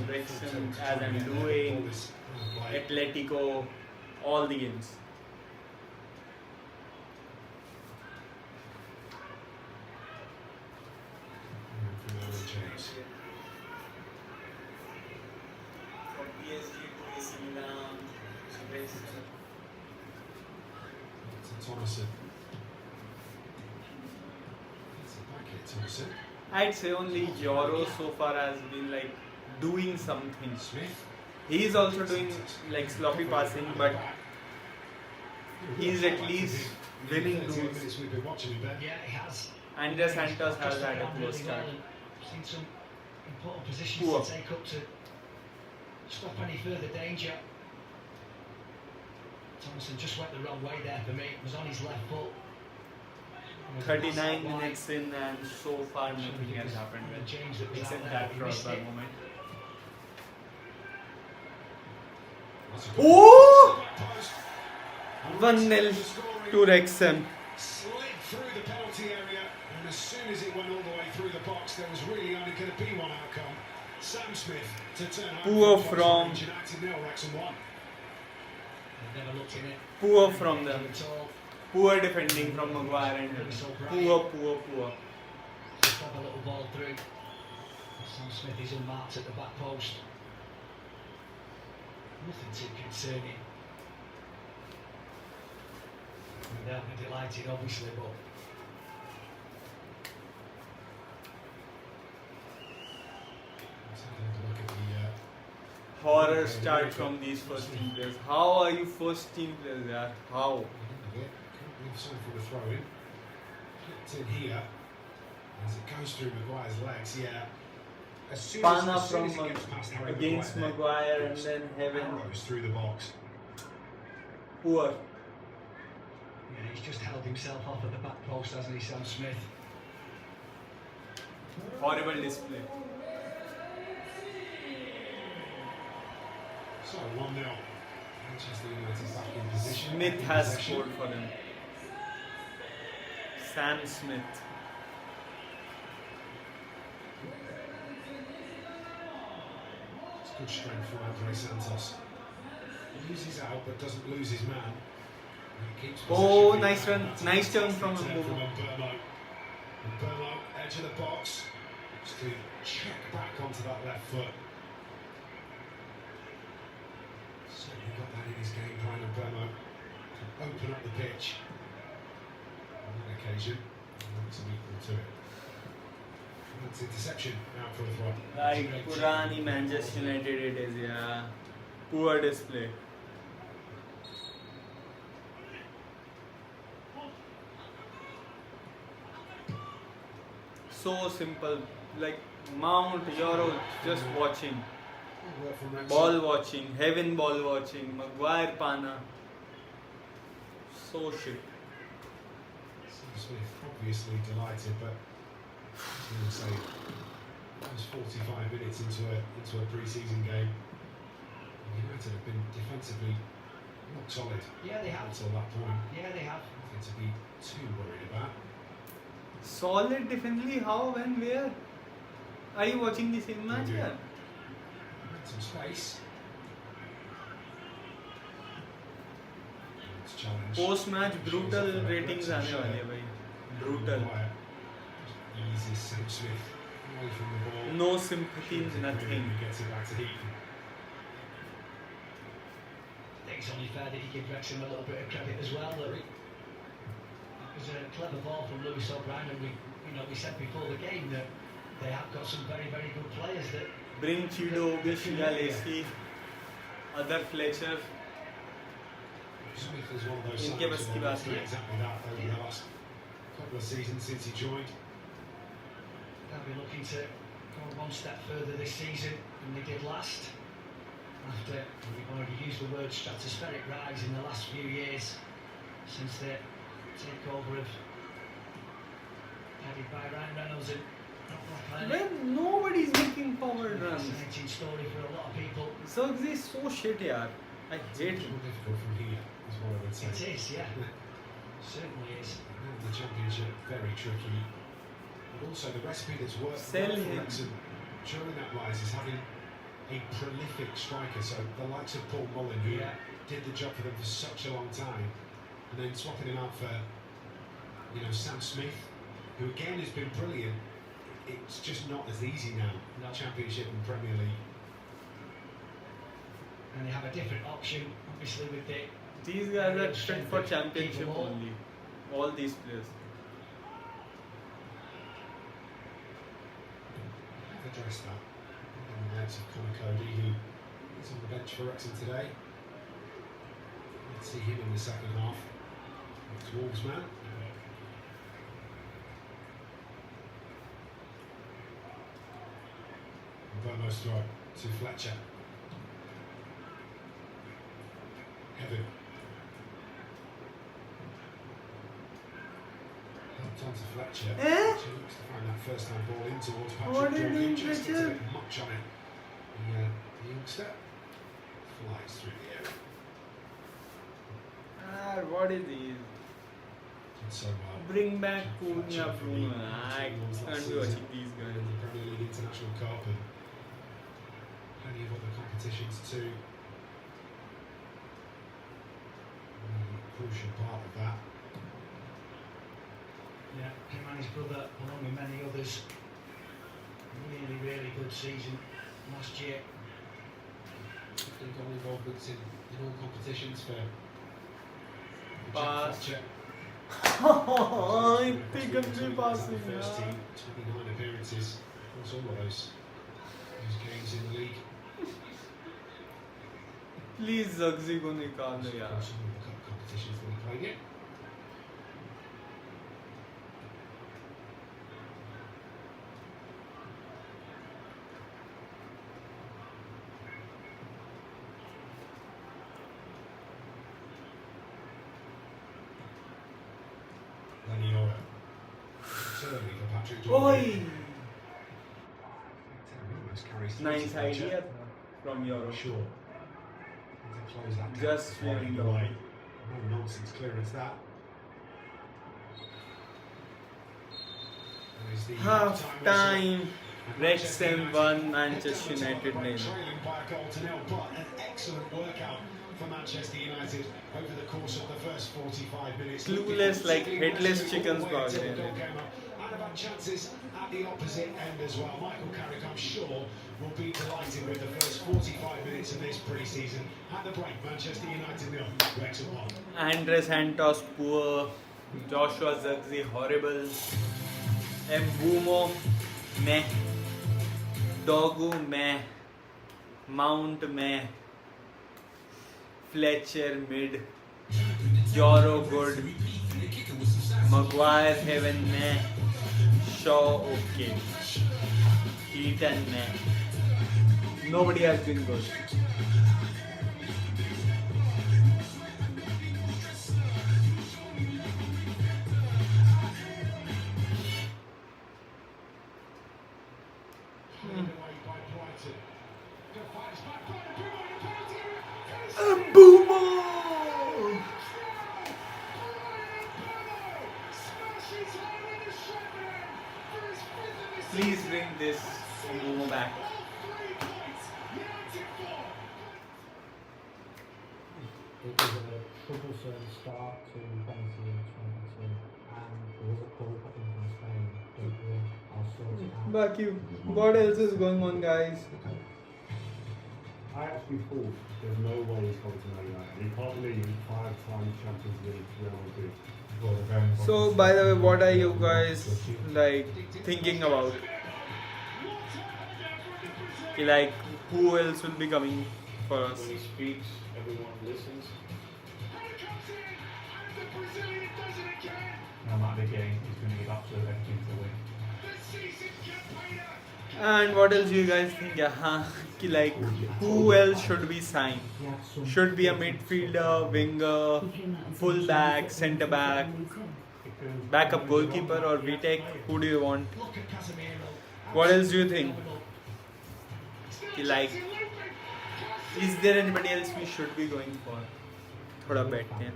Speaker 2: Wrexham as I'm doing, Atletico, all the games. From PSG to AC Milan, Wrexham.
Speaker 1: Thomason. It's a back hit, Thomason.
Speaker 2: I'd say only Joro so far has been like doing something.
Speaker 1: Smith.
Speaker 2: He's also doing like sloppy passing, but he's at least winning duels.
Speaker 1: We've been watching him, Ben.
Speaker 3: Yeah, he has.
Speaker 2: Andres Santos has
Speaker 3: Just
Speaker 2: had a
Speaker 3: around
Speaker 2: poor
Speaker 3: really
Speaker 2: start.
Speaker 3: well and seen some important positions
Speaker 2: Poor.
Speaker 3: to take up to stop any further danger. Thompson just went the wrong way there for me. It was on his left foot.
Speaker 2: 39 minutes in and so far nothing has happened with except that crossbar moment. Oh! 1-0 to Wrexham.
Speaker 1: Slid through the penalty area, and as soon as it went all the way through the box, there was really only going to be one outcome. Sam Smith to turn
Speaker 2: Poor
Speaker 1: home
Speaker 2: from-
Speaker 1: United nil, Wrexham 1.
Speaker 3: Never looked in it.
Speaker 2: Poor from them.
Speaker 3: At all.
Speaker 2: Poor defending from Maguire and poor.
Speaker 3: Just have a little ball through. Sam Smith is unmarked at the back post. Nothing too concerning. They'll be delighted, obviously, but
Speaker 1: Let's have a look at the
Speaker 2: Horror start from these first team players. How are you first team players? Yeah? How?
Speaker 1: Can't leave some for the throw in. Flipped in here as it goes through Maguire's legs. Yeah, as soon
Speaker 2: Pana
Speaker 1: as
Speaker 2: from
Speaker 1: he gets past Harry
Speaker 2: against Maguire and then Heaven.
Speaker 1: arrows through the box.
Speaker 2: Poor.
Speaker 3: Yeah, he's just held himself off at the back post, hasn't he, Sam Smith?
Speaker 2: Horrible display.
Speaker 1: So 1-0. Manchester United back in position.
Speaker 2: Smith
Speaker 1: in
Speaker 2: has
Speaker 1: possession.
Speaker 2: scored for him. Sam Smith.
Speaker 1: It's good strength from Andre Santos. He loses out but doesn't lose his man. He keeps
Speaker 2: Oh,
Speaker 1: possession.
Speaker 2: nice run.
Speaker 1: That's a
Speaker 2: Nice turn
Speaker 1: fantastic
Speaker 2: from
Speaker 1: turn
Speaker 2: Mbeumo.
Speaker 1: Mbeumo. Mbeumo, edge of the box. Just to check back onto that left foot. Certainly got that in his game plan, Mbeumo. To open up the pitch. On that occasion, that's equal to it. That's interception now for a throw.
Speaker 2: Like Purani Manchester United it is, yeah. Poor display. So simple. Like Mount, Euro, just watching.
Speaker 1: Work from Wrexham.
Speaker 2: Ball watching, Heaven ball watching, Maguire Pana. So shit.
Speaker 1: Sam Smith obviously delighted, but I was going to say that was 45 minutes into a pre-season game. United have been defensively not solid
Speaker 3: Yeah, they have.
Speaker 1: until that point.
Speaker 3: Yeah, they have.
Speaker 1: Nothing to be too worried about.
Speaker 2: Solid defensively, how, when, where? Are you watching the same match?
Speaker 1: Yeah.
Speaker 2: Yeah.
Speaker 1: Had some space. It's challenge.
Speaker 2: Post match brutal ratings आने वाले भाई. Brutal.
Speaker 1: Easy Sam Smith away from the ball.
Speaker 2: No sympathy,
Speaker 1: Shoots it
Speaker 2: nothing.
Speaker 1: brilliant, he gets it back to Heaton.
Speaker 3: I think it's only fair that you give Wrexham a little bit of credit as well. That it was a clever ball from Lewis O'Brien, and we said before the game that they have got some very, very good players that.
Speaker 2: Bring Chido, Bishia, Lacey, other Fletcher.
Speaker 1: Smith is one of those
Speaker 2: इनके
Speaker 1: signings
Speaker 2: बस की
Speaker 1: that
Speaker 2: बात
Speaker 1: has done
Speaker 2: नहीं.
Speaker 1: exactly that over the last couple of seasons since he joined.
Speaker 3: They'll be looking to go one step further this season than they did last. After we've already used the word stratospheric rise in the last few years since the takeover of headed by Ryan Reynolds and
Speaker 2: When nobody's making forward runs.
Speaker 3: fascinating story for a lot of people.
Speaker 2: Suggs is so shit, yaar. I hate
Speaker 1: It's
Speaker 2: him.
Speaker 1: more difficult from here, is what I would say.
Speaker 3: It is, yeah. Certainly is.
Speaker 1: And the Championship, very tricky. But also the recipe that's worked
Speaker 2: Sell
Speaker 1: well for
Speaker 2: him.
Speaker 1: Wrexham during that rise is having a prolific striker. So the likes of Paul Mullen, who
Speaker 3: Yeah.
Speaker 1: did the job for them for such a long time, and then swapping him out for, Sam Smith, who again has been brilliant. It's just not as easy now.
Speaker 3: No.
Speaker 1: Championship and Premier League.
Speaker 3: And they have a different option, obviously, with the
Speaker 2: These guys are fit for championship only. All these players.
Speaker 1: I've addressed that. And the likes of Connor Cody, who is on the bench for Wrexham today. Let's see him in the second half. It's Wolves man. Bomo's throw to Fletcher. Heaven. Helped on to Fletcher. Fletcher looks to find that first time ball in towards Patrick.
Speaker 2: What are you
Speaker 1: Dorgan,
Speaker 2: doing,
Speaker 1: just gets a
Speaker 2: Fletcher?
Speaker 1: bit much on it. The youngster flies through the air.
Speaker 2: What is these?
Speaker 1: Did so well.
Speaker 2: Bring back
Speaker 1: Fletcher
Speaker 2: Cunha,
Speaker 1: from
Speaker 2: Bruno.
Speaker 1: the
Speaker 2: I
Speaker 1: two ones
Speaker 2: can't
Speaker 1: last
Speaker 2: be
Speaker 1: season
Speaker 2: watching these
Speaker 1: in
Speaker 2: guys.
Speaker 1: the Premier League International Cup and plenty of other competitions too. Crucial part of that.
Speaker 3: Yeah, him and his brother, along with many others, really, really good season last year.
Speaker 1: 15 goal involvements in all competitions for
Speaker 2: Pass.
Speaker 1: Fletcher.
Speaker 2: Oh, इतनी
Speaker 1: Possibly
Speaker 2: गंदी
Speaker 1: between
Speaker 2: passing
Speaker 1: the first
Speaker 2: यार.
Speaker 1: team, 29 appearances across all of those games in the league.
Speaker 2: Please Zuggsy को निकाल दो यार.
Speaker 1: Across all the cup competitions that he played in. early for Patrick Dorey.
Speaker 2: Oi! Nice idea from Euro.
Speaker 1: Sure. To close that gap
Speaker 2: Just
Speaker 1: before
Speaker 2: feeling
Speaker 1: heading
Speaker 2: low.
Speaker 1: away. No nonsense clearance that. There is the
Speaker 2: Half
Speaker 1: half-time
Speaker 2: time.
Speaker 1: whistle.
Speaker 2: Wrexham 1, Manchester United 0.
Speaker 1: Trailing by a goal to nil, but an excellent workout for Manchester United over the course of the first 45 minutes.
Speaker 2: Clueless like headless chickens
Speaker 1: And
Speaker 2: भाग रहे हैं.
Speaker 1: have had chances at the opposite end as well. Michael Carrick, I'm sure, will be delighted with the first 45 minutes of this pre-season. At the break, Manchester United 0, Wrexham 1.
Speaker 2: Andre Santos poor, Joshua Zirkzee horrible, Mbumo meh, Dogu meh, Mount meh, Fletcher mid, Joro good, Maguire heaven meh, Shaw okay, Heaton meh. Nobody has been good. Please bring this Mbumo back.
Speaker 4: It was a troublesome start to fantasy in 22, and there was a call put in from Spain. Don't worry, I'll sort it out.
Speaker 2: Back you. What else is going on, guys?
Speaker 5: I actually thought there's no way he's going to Man United. He can't leave 5-time Champions League Real Madrid.
Speaker 2: So, by the way, what are you guys like thinking about? Like, who else will be coming for us?
Speaker 5: When he speaks, everyone listens.
Speaker 4: No matter the game, he's going to give absolute everything to win.
Speaker 2: And what else do you guys think? Like, who else should we sign? Should be a midfielder, winger, fullback, centre back, backup goalkeeper, or VTech? Who do you want? What else do you think? Like, is there anybody else we should be going for? Thoda बैठते हैं.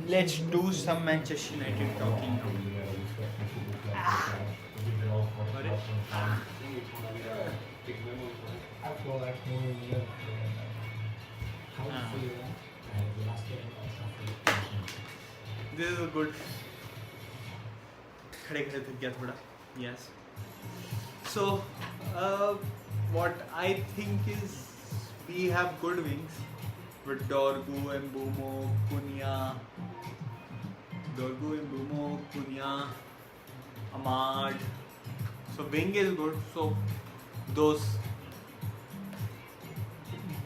Speaker 2: Let's do some Manchester United talking now. This is a good. खड़े खड़े थक गया थोड़ा. Yes. So, what I think is we have good wings with Dorgu, Mbumo, Cunha, Ahmad. So wing is good. So those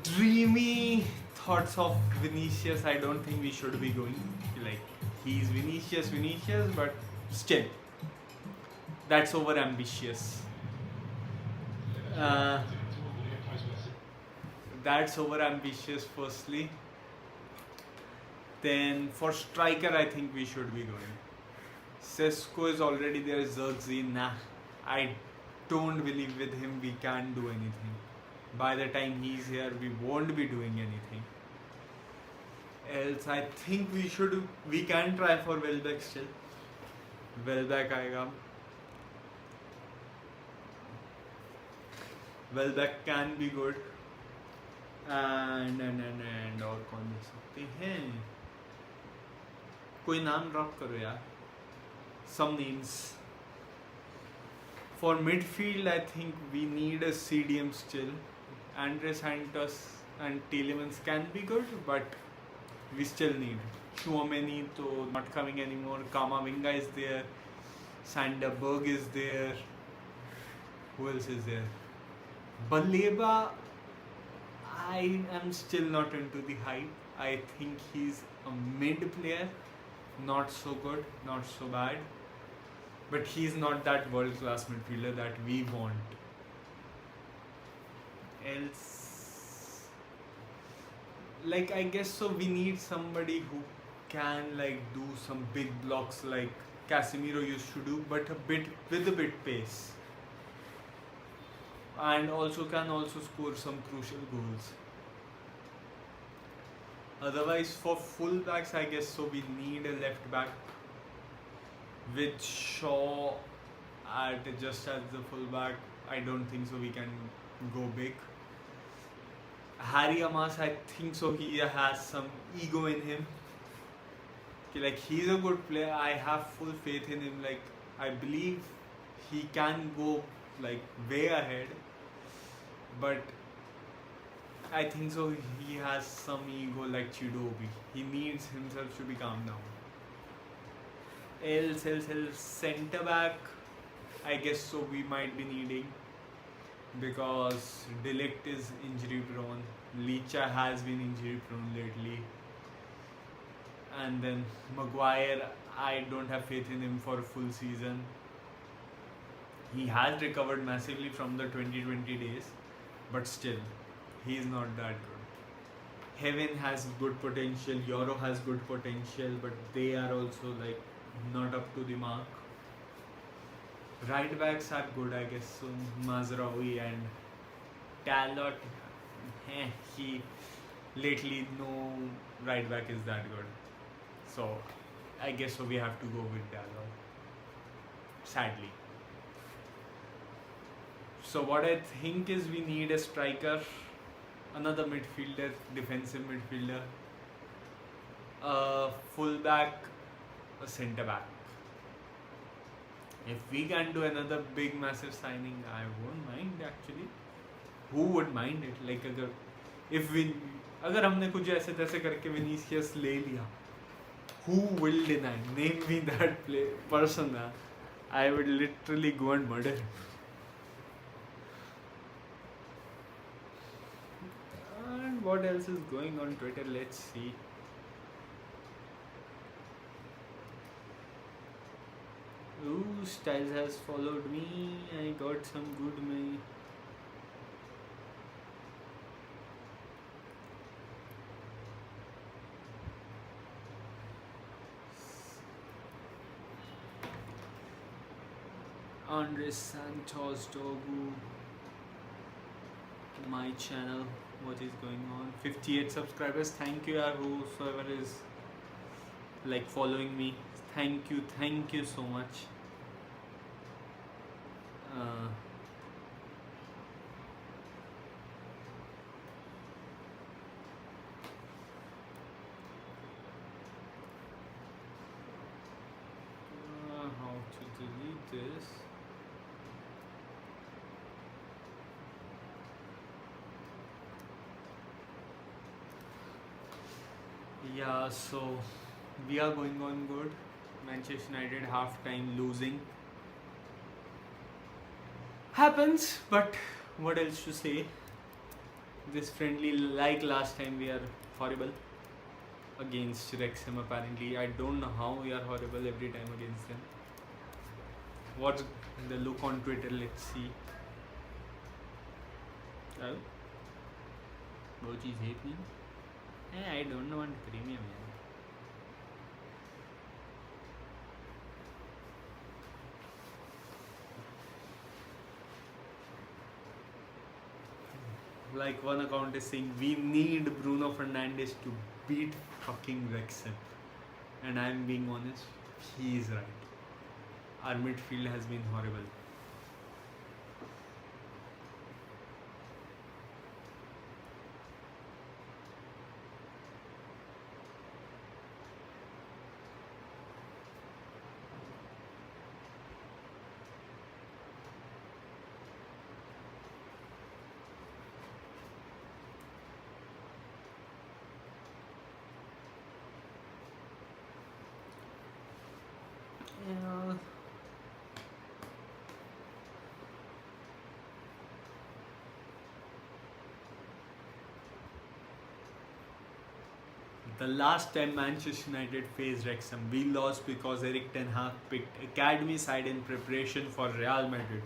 Speaker 2: dreamy thoughts of Vinicius, I don't think we should be going. Like, he's Vinicius, but still, that's over ambitious. That's over ambitious, firstly. Then for striker, I think we should be going. Sesko is already there. Zirkzee, nah, I don't believe with him we can't do anything. By the time he's here, we won't be doing anything. Else, I think we can try for Welbeck still. Welbeck आएगा. Welbeck can be good. And और कौन दे सकते हैं? कोई नाम drop करो यार. Some names. For midfield, I think we need a CDM still. Andre Santos and Tielemans can be good, but we still need. Chouameni to not coming anymore. Kamavinga is there. Sander Berg is there. Who else is there? Baleba, I am still not into the hype. I think he's a mid player. Not so good, not so bad. But he's not that world class midfielder that we want. Else, like I guess so we need somebody who can like do some big blocks like Casemiro used to do, but a bit with a bit pace, and also can also score some crucial goals. Otherwise, for fullbacks, I guess so we need a left back with Shaw at just as the fullback. I don't think so we can go big. Harry Amas, I think so he has some ego in him. Like he's a good player. I have full faith in him. Like I believe he can go like way ahead. But I think so he has some ego like Chidobe. He needs himself to be calmed down. Else centre back, I guess so we might be needing, because Delict is injury prone, Licha has been injury prone lately, and then Maguire, I don't have faith in him for a full season. He has recovered massively from the 2020 days, but still, he is not that good. Heaven has good potential, Euro has good potential, but they are also like not up to the mark. Right backs are good, I guess. So Mazraoui and Talot, he lately no right back is that good. So I guess so we have to go with Talot. Sadly. So what I think is we need a striker, another midfielder, defensive midfielder, a fullback, a centre back. If we can do another big massive signing, I won't mind actually. Who would mind it? Like अगर हमने कुछ ऐसे तैसे करके Vinicius ले लिया, who will deny? Name me that person. I would literally go and murder him. And what else is going on Twitter? Let's see. Ooh, Styles has followed me. I got some good money. Andres Santos Dogu. My channel. What is going on? 58 subscribers. Thank you, whosoever is like following me. Thank you so much. How to delete this? Yeah, so we are going on good. Manchester United half-time losing. Happens, but what else to say? This friendly, like last time, we are horrible against Wrexham apparently. I don't know how we are horrible every time against them. What's the look on Twitter? Let's see. Oh, Bochi's hate me. Hey, I don't want premium. Like one account is saying we need Bruno Fernandes to beat fucking Wrexham, and I'm being honest, he is right. Our midfield has been horrible. Yeah. The last time Manchester United faced Wrexham, we lost because Eric Ten Hag picked academy side in preparation for Real Madrid,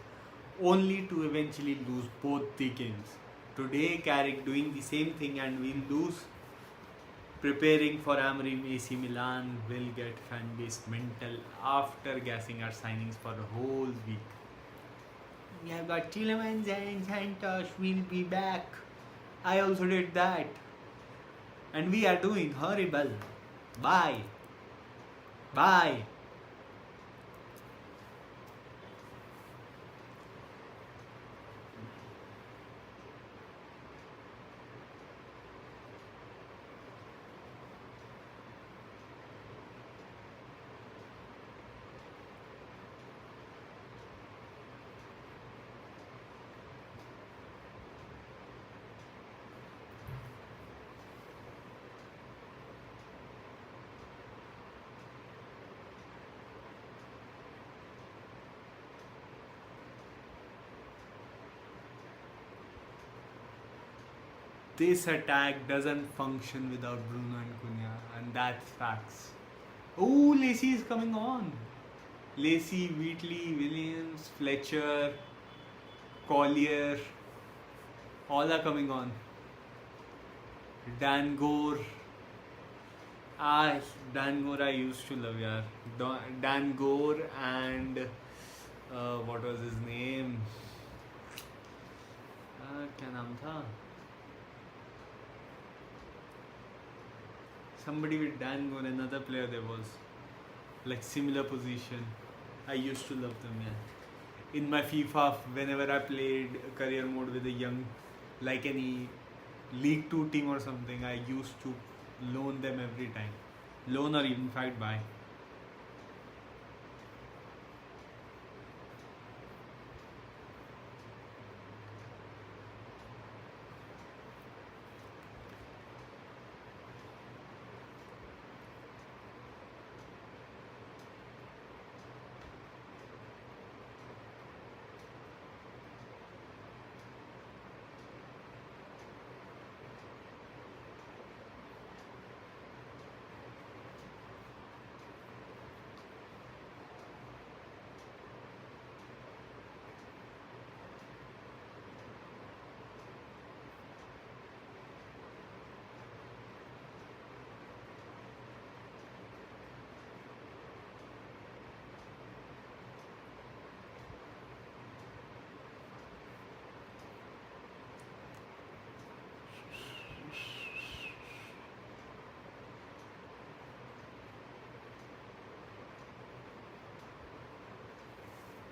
Speaker 2: only to eventually lose both the games. Today, Carrick doing the same thing and we lose preparing for Amorim. AC Milan will get fan base mental after gassing our signings for a whole week. We have got Tielemans and Santos will be back. I also did that. And we are doing horrible. Bye. Bye. This attack doesn't function without Bruno and Cunha, and that's facts. Oh, Lacey is coming on. Lacey, Wheatley, Williams, Fletcher, Collier, all are coming on. Dan Gore. Dan Gore I used to love, yaar. Dan Gore and what was his name? क्या नाम था? Somebody with Dan Gore, another player there was, like similar position. I used to love them, yeah. In my FIFA, whenever I played career mode with a young, like any League 2 team or something, I used to loan them every time. Loan or even fight buy.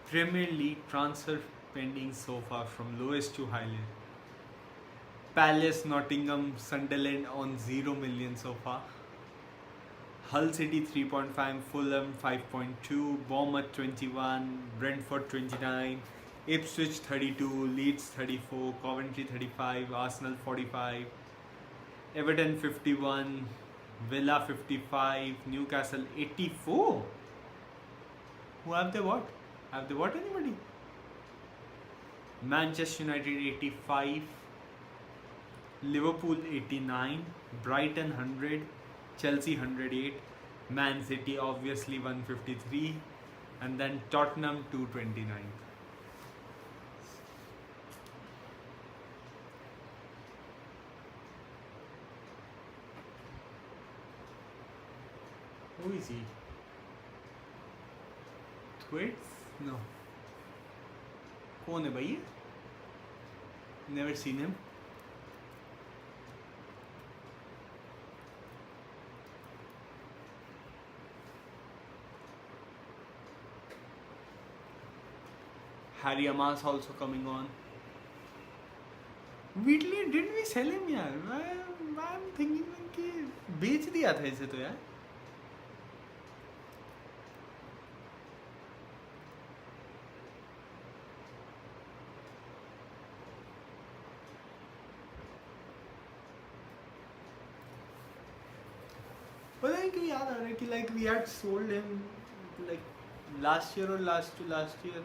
Speaker 2: Premier League transfer pending so far from lowest to highest. Palace, Nottingham, Sunderland on 0 million so far. Hull City 3.5, Fulham 5.2, Bournemouth 21, Brentford 29, Ipswich 32, Leeds 34, Coventry 35, Arsenal 45, Everton 51, Villa 55, Newcastle 84. Who have they what? Have they what anybody? Manchester United 85, Liverpool 89, Brighton 100, Chelsea 108, Man City obviously 153, and then Tottenham 229. Who is he? Twits? No. कौन है भाई ये? Never seen him. Harry Amas also coming on. Wheatley, didn't we sell him यार? I'm thinking कि बेच दिया था इसे तो यार. पता नहीं क्यों याद आ रहा है कि like we had sold him like last year or last to last year.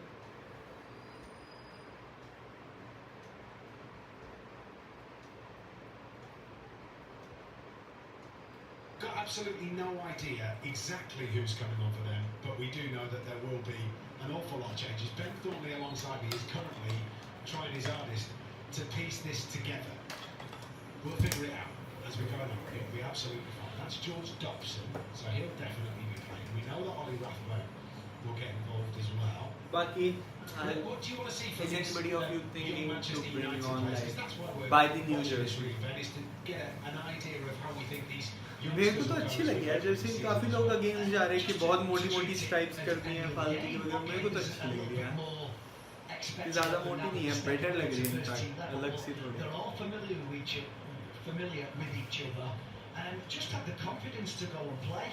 Speaker 1: Got absolutely no idea exactly who's coming on for them, but we do know that there will be an awful lot of changes. Ben Thornley alongside me is currently trying his hardest to piece this together. We'll figure it out as we go along, it'll be absolutely fine. That's George Dobson, so he'll definitely be playing. We know that Ollie Rathbone will get involved as well.
Speaker 2: Baki,
Speaker 1: What do you want to see from
Speaker 2: is
Speaker 1: this,
Speaker 2: anybody of you
Speaker 1: young
Speaker 2: thinking to
Speaker 1: Manchester
Speaker 2: bring
Speaker 1: United
Speaker 2: on
Speaker 1: players? 'Cause
Speaker 2: like
Speaker 1: that's what we're
Speaker 2: buy the new
Speaker 1: watching this
Speaker 2: jersey?
Speaker 1: really, Ben, is to get an idea of how we think these
Speaker 2: मेरे को तो अच्छी लगी यार, जैसे काफी लोग against जा रहे हैं कि बहुत मोटी मोटी स्ट्राइप्स करती हैं फालतू की वगैरह, मेरे को तो अच्छी लग रही है कि ज़्यादा मोटी नहीं है, बेटर लग रही है इनफैक्ट, अलग सी थोड़ी.
Speaker 3: They're all familiar with each other and just have the confidence to go and play.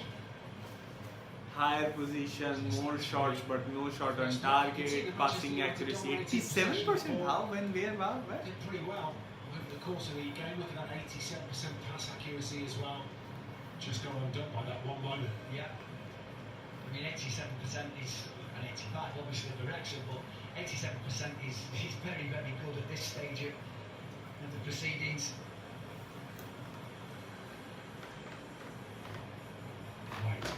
Speaker 2: Higher position, more shots but no shot on target, passing accuracy 87%. How, when, where, where?
Speaker 1: Did pretty well over the course of the game. Look at that 87% pass accuracy as well. Just got undone by that one moment.
Speaker 3: Yeah. I mean, 87% is, and 85 obviously for Wrexham, but 87% is very, very good at this stage of the proceedings.
Speaker 1: Right.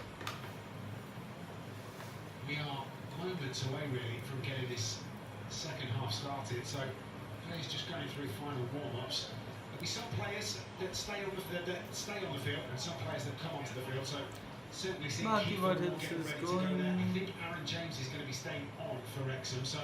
Speaker 1: We are moments away really from getting this second half started. So players just going through final warm-ups. There'll be some players that stay on the field and some players that come onto the field. So certainly see
Speaker 2: Marky
Speaker 1: Keith getting
Speaker 2: Waddles
Speaker 1: ready
Speaker 2: is
Speaker 1: to go there. I
Speaker 2: going.
Speaker 1: think Aaron James is going to be staying on for Wrexham. So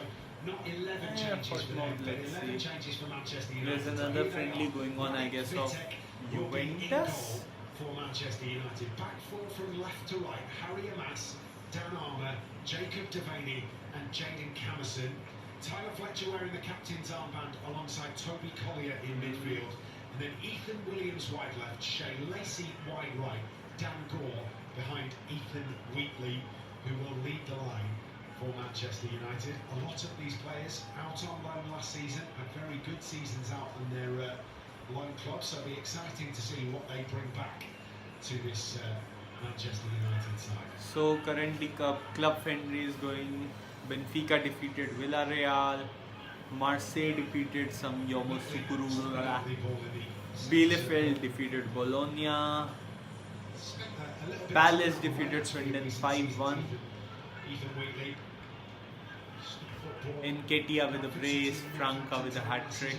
Speaker 1: not 11
Speaker 2: Yeah,
Speaker 1: changes
Speaker 2: but
Speaker 1: for them, but
Speaker 2: let's
Speaker 1: 11
Speaker 2: see.
Speaker 1: changes for Manchester United.
Speaker 2: There's
Speaker 1: So
Speaker 2: another
Speaker 1: here they
Speaker 2: friendly
Speaker 1: are.
Speaker 2: going on, I guess, of
Speaker 1: Vitek will be in
Speaker 2: Juventus.
Speaker 1: goal for Manchester United. Back four from left to right. Harry Amas, Dan Armour, Jacob Devaney and Jayden Camerson. Tyler Fletcher wearing the captain's armband alongside Toby Collier in midfield. And then Ethan Williams wide left, Shay Lacey wide right, Dan Gore behind Ethan Wheatley, who will lead the line for Manchester United. A lot of these players out on loan last season, had very good seasons out in their loan clubs, so it'll be exciting to see what they bring back to this Manchester United side.
Speaker 2: So currently club friendly is going. Benfica defeated Villarreal. Marseille defeated some Yamoussoukro. Bielefeld defeated Bologna. Palace defeated Swindon 5-1. Nketiah with a brace, Franca with a hat-trick.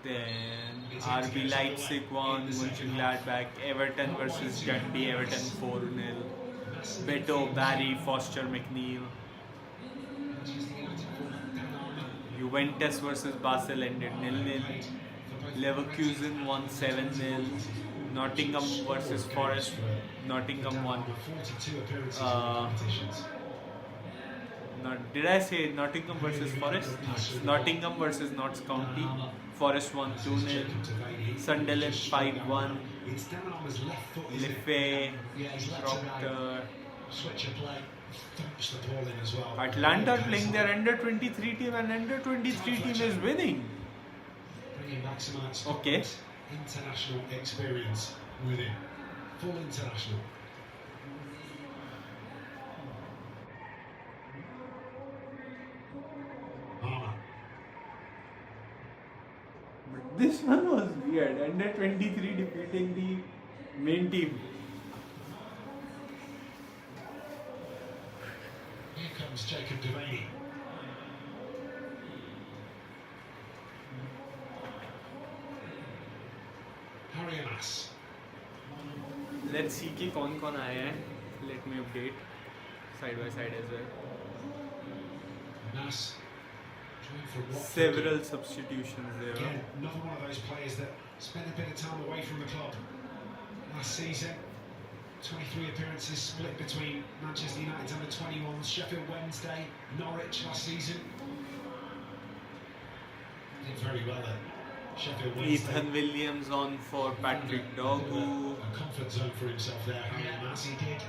Speaker 2: Then RB Leipzig won, Mönchengladbach, Everton versus Dundee, Everton 4-0. Beto, Barry, Foster, McNeil. Juventus versus Basel ended 0-0. Leverkusen won 7-0. Nottingham versus Forest. Nottingham won. Did I say Nottingham versus Forest? Nottingham versus Notts County. Forest won 2-0. Sunderland 5-1. Leffe, Proctor. Atlanta are playing their under-23 team and under-23 team is winning.
Speaker 1: Bringing back some
Speaker 2: Okay.
Speaker 1: international experience with him. Full international. Armour.
Speaker 2: But this one was weird. Under-23 defeating the main team.
Speaker 1: Here comes Jacob Devaney. Harry Amas.
Speaker 2: Let's see कि कौन कौन आया है. Let me update side by side as well.
Speaker 1: Amas. Joined for Watford.
Speaker 2: Several substitutions there.
Speaker 1: Again, another one of those players that spent a bit of time away from the club last season. 23 appearances split between Manchester United under 21s, Sheffield Wednesday, Norwich last season. Did very well at Sheffield Wednesday.
Speaker 2: Ethan Williams on for Patrick Dogu.
Speaker 1: A comfort zone for himself there, Harry
Speaker 3: Yeah,
Speaker 1: Amas.
Speaker 3: he did.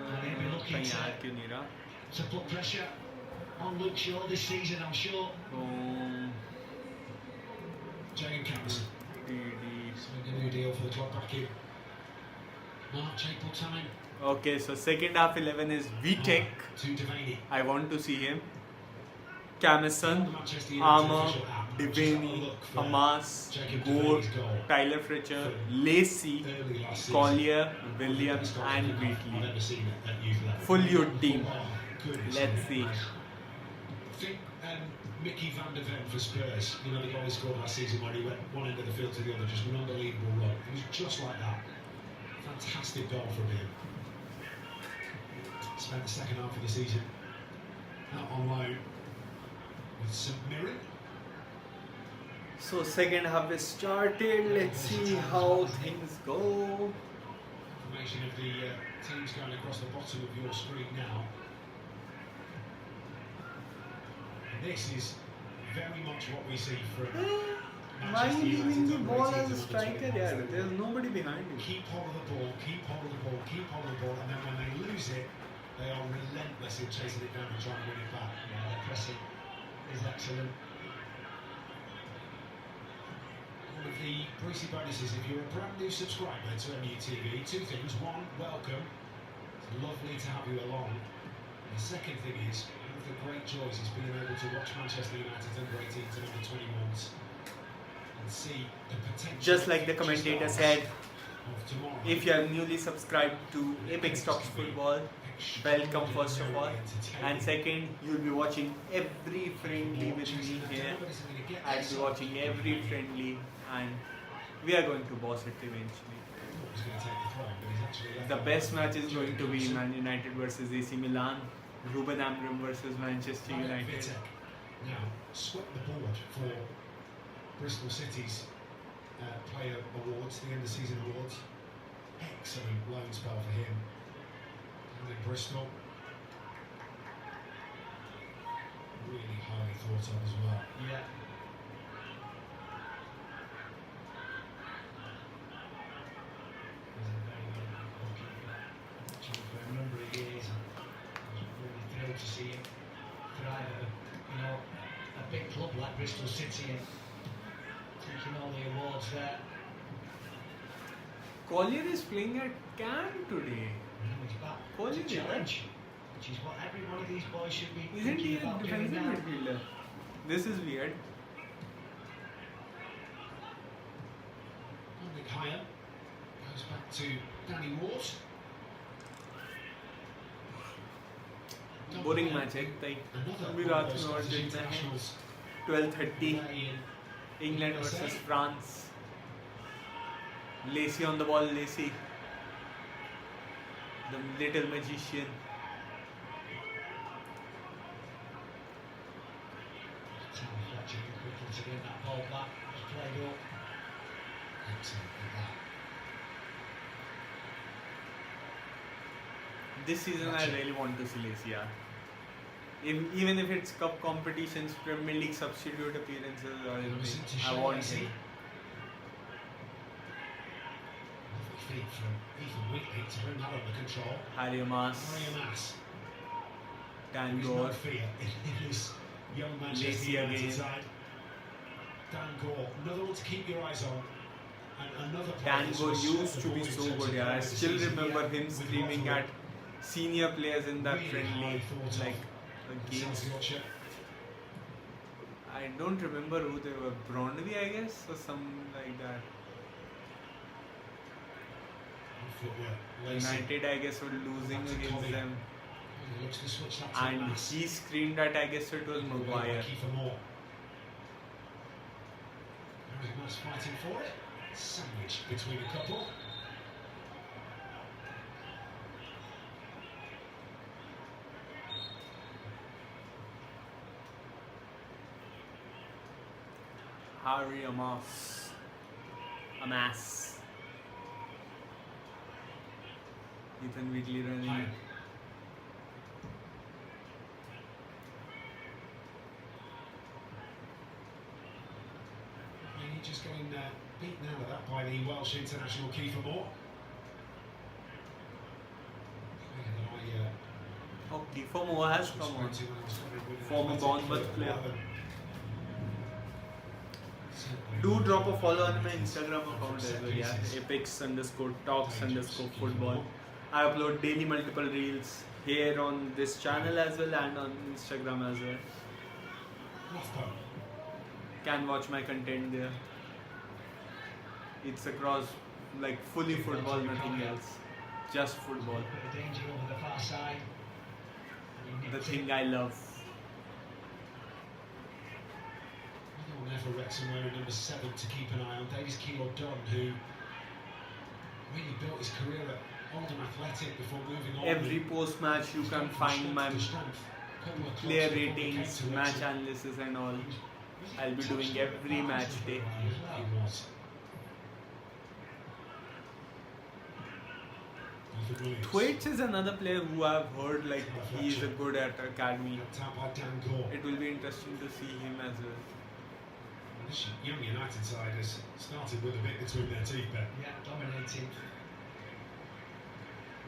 Speaker 3: And he'll be looking
Speaker 2: कहीं यार क्यों नहीं रहा?
Speaker 3: to put pressure on Luke Shaw this season, I'm sure.
Speaker 1: Jayden Camerson. Signed a new deal for the club back in March, April time.
Speaker 2: Okay, so second half 11 is Vitek.
Speaker 1: To Devaney.
Speaker 2: I want to see him. Camerson,
Speaker 1: Manchester United
Speaker 2: Armour,
Speaker 1: official app, which
Speaker 2: Devaney,
Speaker 1: had a look for
Speaker 2: Hamas,
Speaker 1: Jacob
Speaker 2: Gore,
Speaker 1: Devaney's goal.
Speaker 2: Tyler Fletcher, Lacey,
Speaker 1: Early last season.
Speaker 2: Collier,
Speaker 1: One
Speaker 2: Williams
Speaker 1: of the best
Speaker 2: and
Speaker 1: goals I've
Speaker 2: Wheatley.
Speaker 1: ever seen at youth level.
Speaker 2: Full youth team.
Speaker 1: Oh, goodness.
Speaker 2: Let's see.
Speaker 1: I think Mickey van der Ven for Spurs. You know, the goal he scored last season where he went one end of the field to the other, just an unbelievable run. It was just like that. Fantastic goal from him. Spent the second half of the season out on loan with St Mirren.
Speaker 2: So second half is started. Let's see how things go.
Speaker 1: Information of the teams going across the bottom of your screen now. And this is very much what we see from
Speaker 2: Why are
Speaker 1: Manchester
Speaker 2: you leaving the
Speaker 1: United's
Speaker 2: ball
Speaker 1: under 18s
Speaker 2: as a
Speaker 1: and
Speaker 2: striker?
Speaker 1: under 21s.
Speaker 2: Yeah, there's nobody behind you.
Speaker 1: Keep hold of the ball, keep hold of the ball, keep hold of the ball, and then when they lose it, they are relentless in chasing it down and trying to win it back.
Speaker 3: Yeah, their pressing is excellent.
Speaker 1: One of the Breezy bonuses, if you're a brand new subscriber to MUTV, two things. One, welcome. It's lovely to have you along. And the second thing is, one of the great joys is being able to watch Manchester United under 18s and under 21s and see the potential.
Speaker 2: Just like the commentator said,
Speaker 1: of tomorrow.
Speaker 2: if you are newly subscribed to Apex Talks Football, welcome first of all. And second, you'll be watching every friendly with me here. I'll be watching every friendly and we are going to boss it eventually. The best match is going to be Man United versus AC Milan, Ruben Amorim versus Manchester United.
Speaker 1: Now, swept the board for Bristol City's player awards, the end of season awards. Excellent loan spell for him. And in Bristol, really highly thought of as well.
Speaker 3: Yeah. He's a very, very good goalkeeper. Watching him for a number of years, and I was really thrilled to see him thrive at a big club like Bristol City and taking all the awards there.
Speaker 2: Collier is playing at Cannes today.
Speaker 3: He's back
Speaker 2: Collier,
Speaker 3: to challenge, which is what every one of these boys should be
Speaker 2: Isn't he
Speaker 3: thinking
Speaker 2: a
Speaker 3: about doing
Speaker 2: defensive
Speaker 3: now.
Speaker 2: midfielder? This is weird.
Speaker 1: Dominic Higher goes back to Danny Ward.
Speaker 2: Boring match है ताई अभी रात में और देखना है 12:30 England versus France. Lacey on the ball, Lacey, the little magician.
Speaker 3: Tom Fletcher quickly to get that ball back. Just played up.
Speaker 1: Excellent with that.
Speaker 2: This season I really want to see Lacey. Yeah. Even if it's cup competitions, Premier League substitute appearances or anything, I want him.
Speaker 1: Lovely feet from Ethan Wheatley to bring that under control.
Speaker 2: Harry Mas,
Speaker 1: Harry Mass.
Speaker 2: Dan
Speaker 1: There is no
Speaker 2: Gore,
Speaker 1: fear in his young Manchester
Speaker 2: Lacey
Speaker 1: United
Speaker 2: again.
Speaker 1: side. Dan Gore, another one to keep your eyes on. And another player
Speaker 2: Dan
Speaker 1: that's
Speaker 2: Gore
Speaker 1: swept
Speaker 2: used
Speaker 1: the
Speaker 2: to be
Speaker 1: board in
Speaker 2: so
Speaker 1: terms
Speaker 2: good.
Speaker 1: of
Speaker 2: Yeah, I
Speaker 1: goals this
Speaker 2: still
Speaker 1: season.
Speaker 2: remember him
Speaker 1: With
Speaker 2: screaming
Speaker 1: Watford.
Speaker 2: at senior players in that
Speaker 1: Really
Speaker 2: friendly,
Speaker 1: highly thought of.
Speaker 2: like the games.
Speaker 1: South Yorkshire.
Speaker 2: I don't remember who they were. Brondby, I guess, or something like that.
Speaker 1: Footwork. Lacey.
Speaker 2: United, I guess, were losing
Speaker 1: Back to
Speaker 2: against
Speaker 1: Collier.
Speaker 2: them,
Speaker 1: He looks to switch that to
Speaker 2: and
Speaker 1: Mass.
Speaker 2: he screamed at, I guess it was Maguire.
Speaker 1: Kiefer Moore. Harry Mass fighting for it. Sandwich between a couple.
Speaker 2: Harry Amas. Ethan Wheatley running.
Speaker 1: Higher. He just getting beaten out of that by the Welsh international Kiefer Moore.
Speaker 2: Oh, Kiefer Moore has come on. Former Bournemouth player. Do drop a follow on my Instagram account as well, yeah. Apex_talks_football. I upload daily multiple reels here on this channel as well and on Instagram as well. Can watch my content there. It's across like fully football, nothing else. Just football.
Speaker 3: Bit of danger over the far side.
Speaker 2: The thing I love.
Speaker 1: Wrexham wearing number 7 to keep an eye on. Davies Keillor-Dunn, who really built his career at Oldham Athletic before moving on.
Speaker 2: Every post-match you can find my player ratings, match analysis and all. I'll be doing every match day.
Speaker 1: He was.
Speaker 2: Thwaites is another player who I've heard like he is a good at academy.
Speaker 1: Tapped by Dan Gore.
Speaker 2: It will be interesting to see him as well.
Speaker 1: This young United side has started with a bit between their teeth, Ben.
Speaker 3: Yeah, dominating.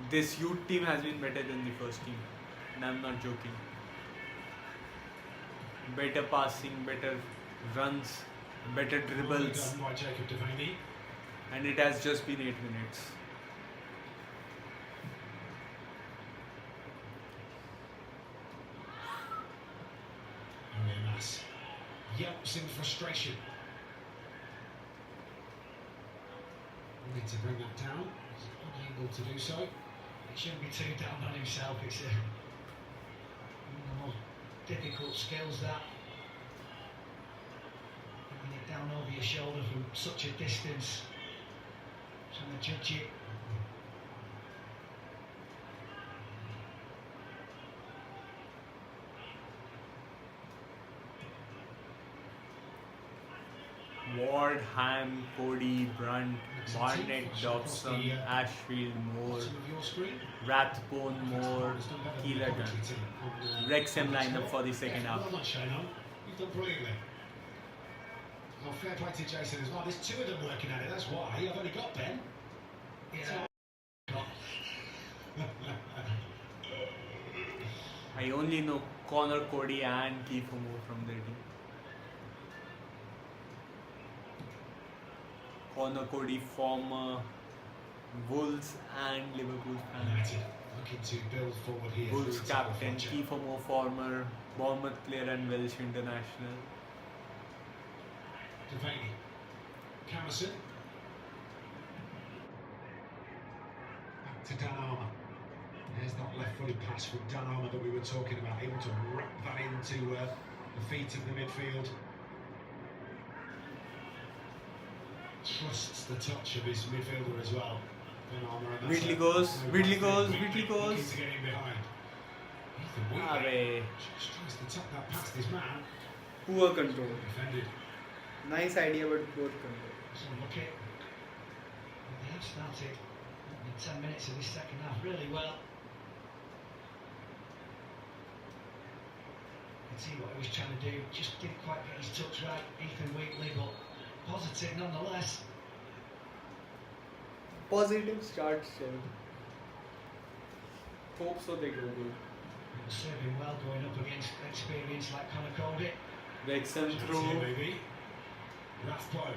Speaker 2: This youth team has been better than the first team, and I'm not joking. Better passing, better runs, better dribbles,
Speaker 1: Done by Jacob Devaney.
Speaker 2: and it has just been 8 minutes.
Speaker 1: Mass yelps in frustration. We need to bring that down. He's unable to do so.
Speaker 3: He shouldn't be too down on himself. It's one of the most difficult skills, that. Bringing it down over your shoulder from such a distance. Trying to judge it.
Speaker 2: Ward, Ham, Cody, Brunt, Barnett, Dobson, Ashfield, Moore,
Speaker 1: Bottom of your screen.
Speaker 2: Rathbone, Moore, Keillor-Dunn. Wrexham lineup for the second half.
Speaker 1: Well done, Shane. You've done brilliantly. Oh, fair play to Jason as well. There's 2 of them working at it, that's why. I've only got Ben.
Speaker 3: Yeah.
Speaker 2: I only know Connor, Cody and Kiefer Moore from their team. Connor Cody, former Wolves and Liverpool fan.
Speaker 1: United looking to build forward here.
Speaker 2: Wolves
Speaker 1: through to
Speaker 2: captain,
Speaker 1: Watchalong.
Speaker 2: Kiefer Moore, former Bournemouth player and Welsh international.
Speaker 1: Devaney. Camerson. Back to Dan Armour. There's that left-footed pass from Dan Armour that we were talking about. Able to wrap that into the feet of the midfield. Trusts the touch of his midfielder as well. Dan Armour. And that's
Speaker 2: Wheatley
Speaker 1: a-
Speaker 2: goes,
Speaker 1: no
Speaker 2: Wheatley
Speaker 1: back
Speaker 2: goes,
Speaker 1: in.
Speaker 2: Wheatley
Speaker 1: Looking
Speaker 2: goes.
Speaker 1: to get in behind. Ethan Wheatley
Speaker 2: Away.
Speaker 1: just tries to tuck that past his man.
Speaker 2: Poor control.
Speaker 1: Defended.
Speaker 2: Nice idea, but poor control.
Speaker 3: So look at. They have started in 10 minutes of this second half really well. You can see what he was trying to do. Just didn't quite get his touch right. Ethan Wheatley, but positive nonetheless.
Speaker 2: Positive start still. Hope so they go good.
Speaker 3: It'll serve him well going up against experience like Connor Cody.
Speaker 2: Wrexham
Speaker 1: Chance
Speaker 2: through.
Speaker 1: here, maybe. Rathbone.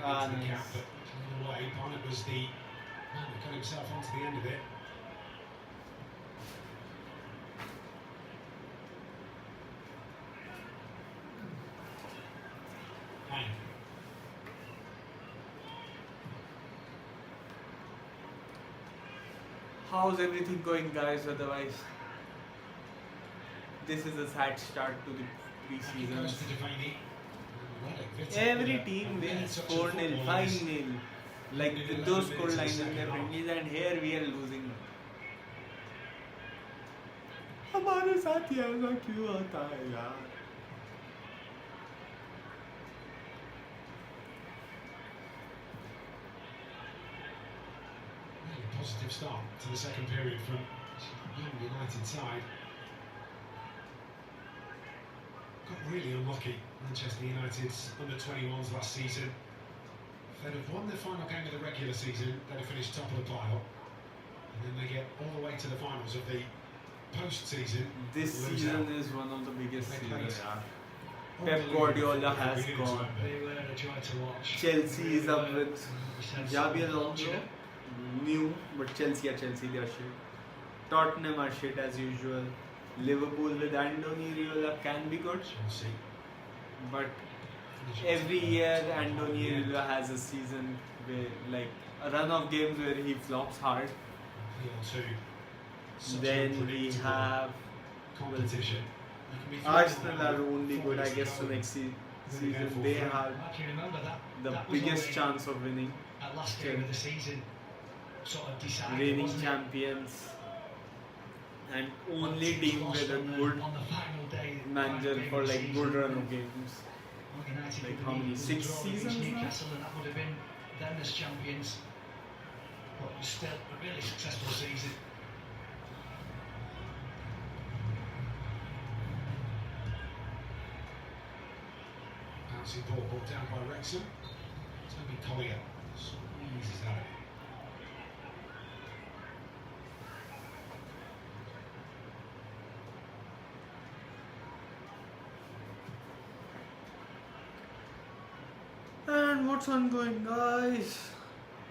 Speaker 2: Ah,
Speaker 1: Into the gap,
Speaker 2: nice.
Speaker 1: but a little away. Barnett was the man that got himself onto the end of it. Bang.
Speaker 2: How's everything going, guys? Otherwise, this is a sad start to the preseason.
Speaker 1: Goes to Devaney.
Speaker 2: Every team wins 4-0, 5-0. Like with those scorelines in their friendlies, and here we are losing. हमारे साथ ये ऐसा क्यों होता है यार?
Speaker 1: Really positive start to the second period from young United side. Got really unlucky, Manchester United's under-21s last season. If they'd have won their final game of the regular season, they'd have finished top of the pile. And then they get all the way to the finals of the post-season.
Speaker 2: This
Speaker 1: lose
Speaker 2: season
Speaker 1: out.
Speaker 2: is one of the biggest
Speaker 1: They
Speaker 2: seasons.
Speaker 1: played
Speaker 2: Pep
Speaker 1: unbelievable
Speaker 2: Guardiola
Speaker 1: football
Speaker 2: has
Speaker 1: beginning to
Speaker 2: gone.
Speaker 1: end.
Speaker 3: They were a joy to watch.
Speaker 2: Chelsea is up with Xabi Alonso,
Speaker 3: Fortunate.
Speaker 2: new, but Chelsea are Chelsea, they are shit. Tottenham are shit as usual. Liverpool with Andoni Iraola can be good,
Speaker 1: Chelsea.
Speaker 2: but every year Andoni Iraola has a season where, like, a run of games where he flops hard.
Speaker 1: Appeal to such
Speaker 2: Then we
Speaker 1: unpredictable
Speaker 2: have
Speaker 1: competition. can be
Speaker 2: Arsenal are only good, I guess, so next season they have
Speaker 3: I can remember that.
Speaker 2: the
Speaker 3: that was
Speaker 2: biggest
Speaker 3: already
Speaker 2: chance of winning.
Speaker 3: at last game of the season, sort of decided,
Speaker 2: Reigning
Speaker 3: wasn't it?
Speaker 2: champions and
Speaker 3: Well,
Speaker 2: only
Speaker 3: teams
Speaker 2: team
Speaker 3: lost
Speaker 2: with a
Speaker 3: on the-
Speaker 2: good
Speaker 3: on the final day,
Speaker 2: manager
Speaker 3: final game
Speaker 2: for
Speaker 3: of the
Speaker 2: like
Speaker 3: season.
Speaker 2: good run of games.
Speaker 3: Well, United
Speaker 2: Like
Speaker 3: could
Speaker 2: how
Speaker 3: have
Speaker 2: many?
Speaker 3: been
Speaker 2: 6
Speaker 3: drawn against
Speaker 2: seasons now?
Speaker 3: Newcastle, and that would have been them as champions. But it was still a really successful season.
Speaker 1: Bouncing ball brought down by Wrexham. Toby Collier squeezes out.
Speaker 2: And what's ongoing, guys?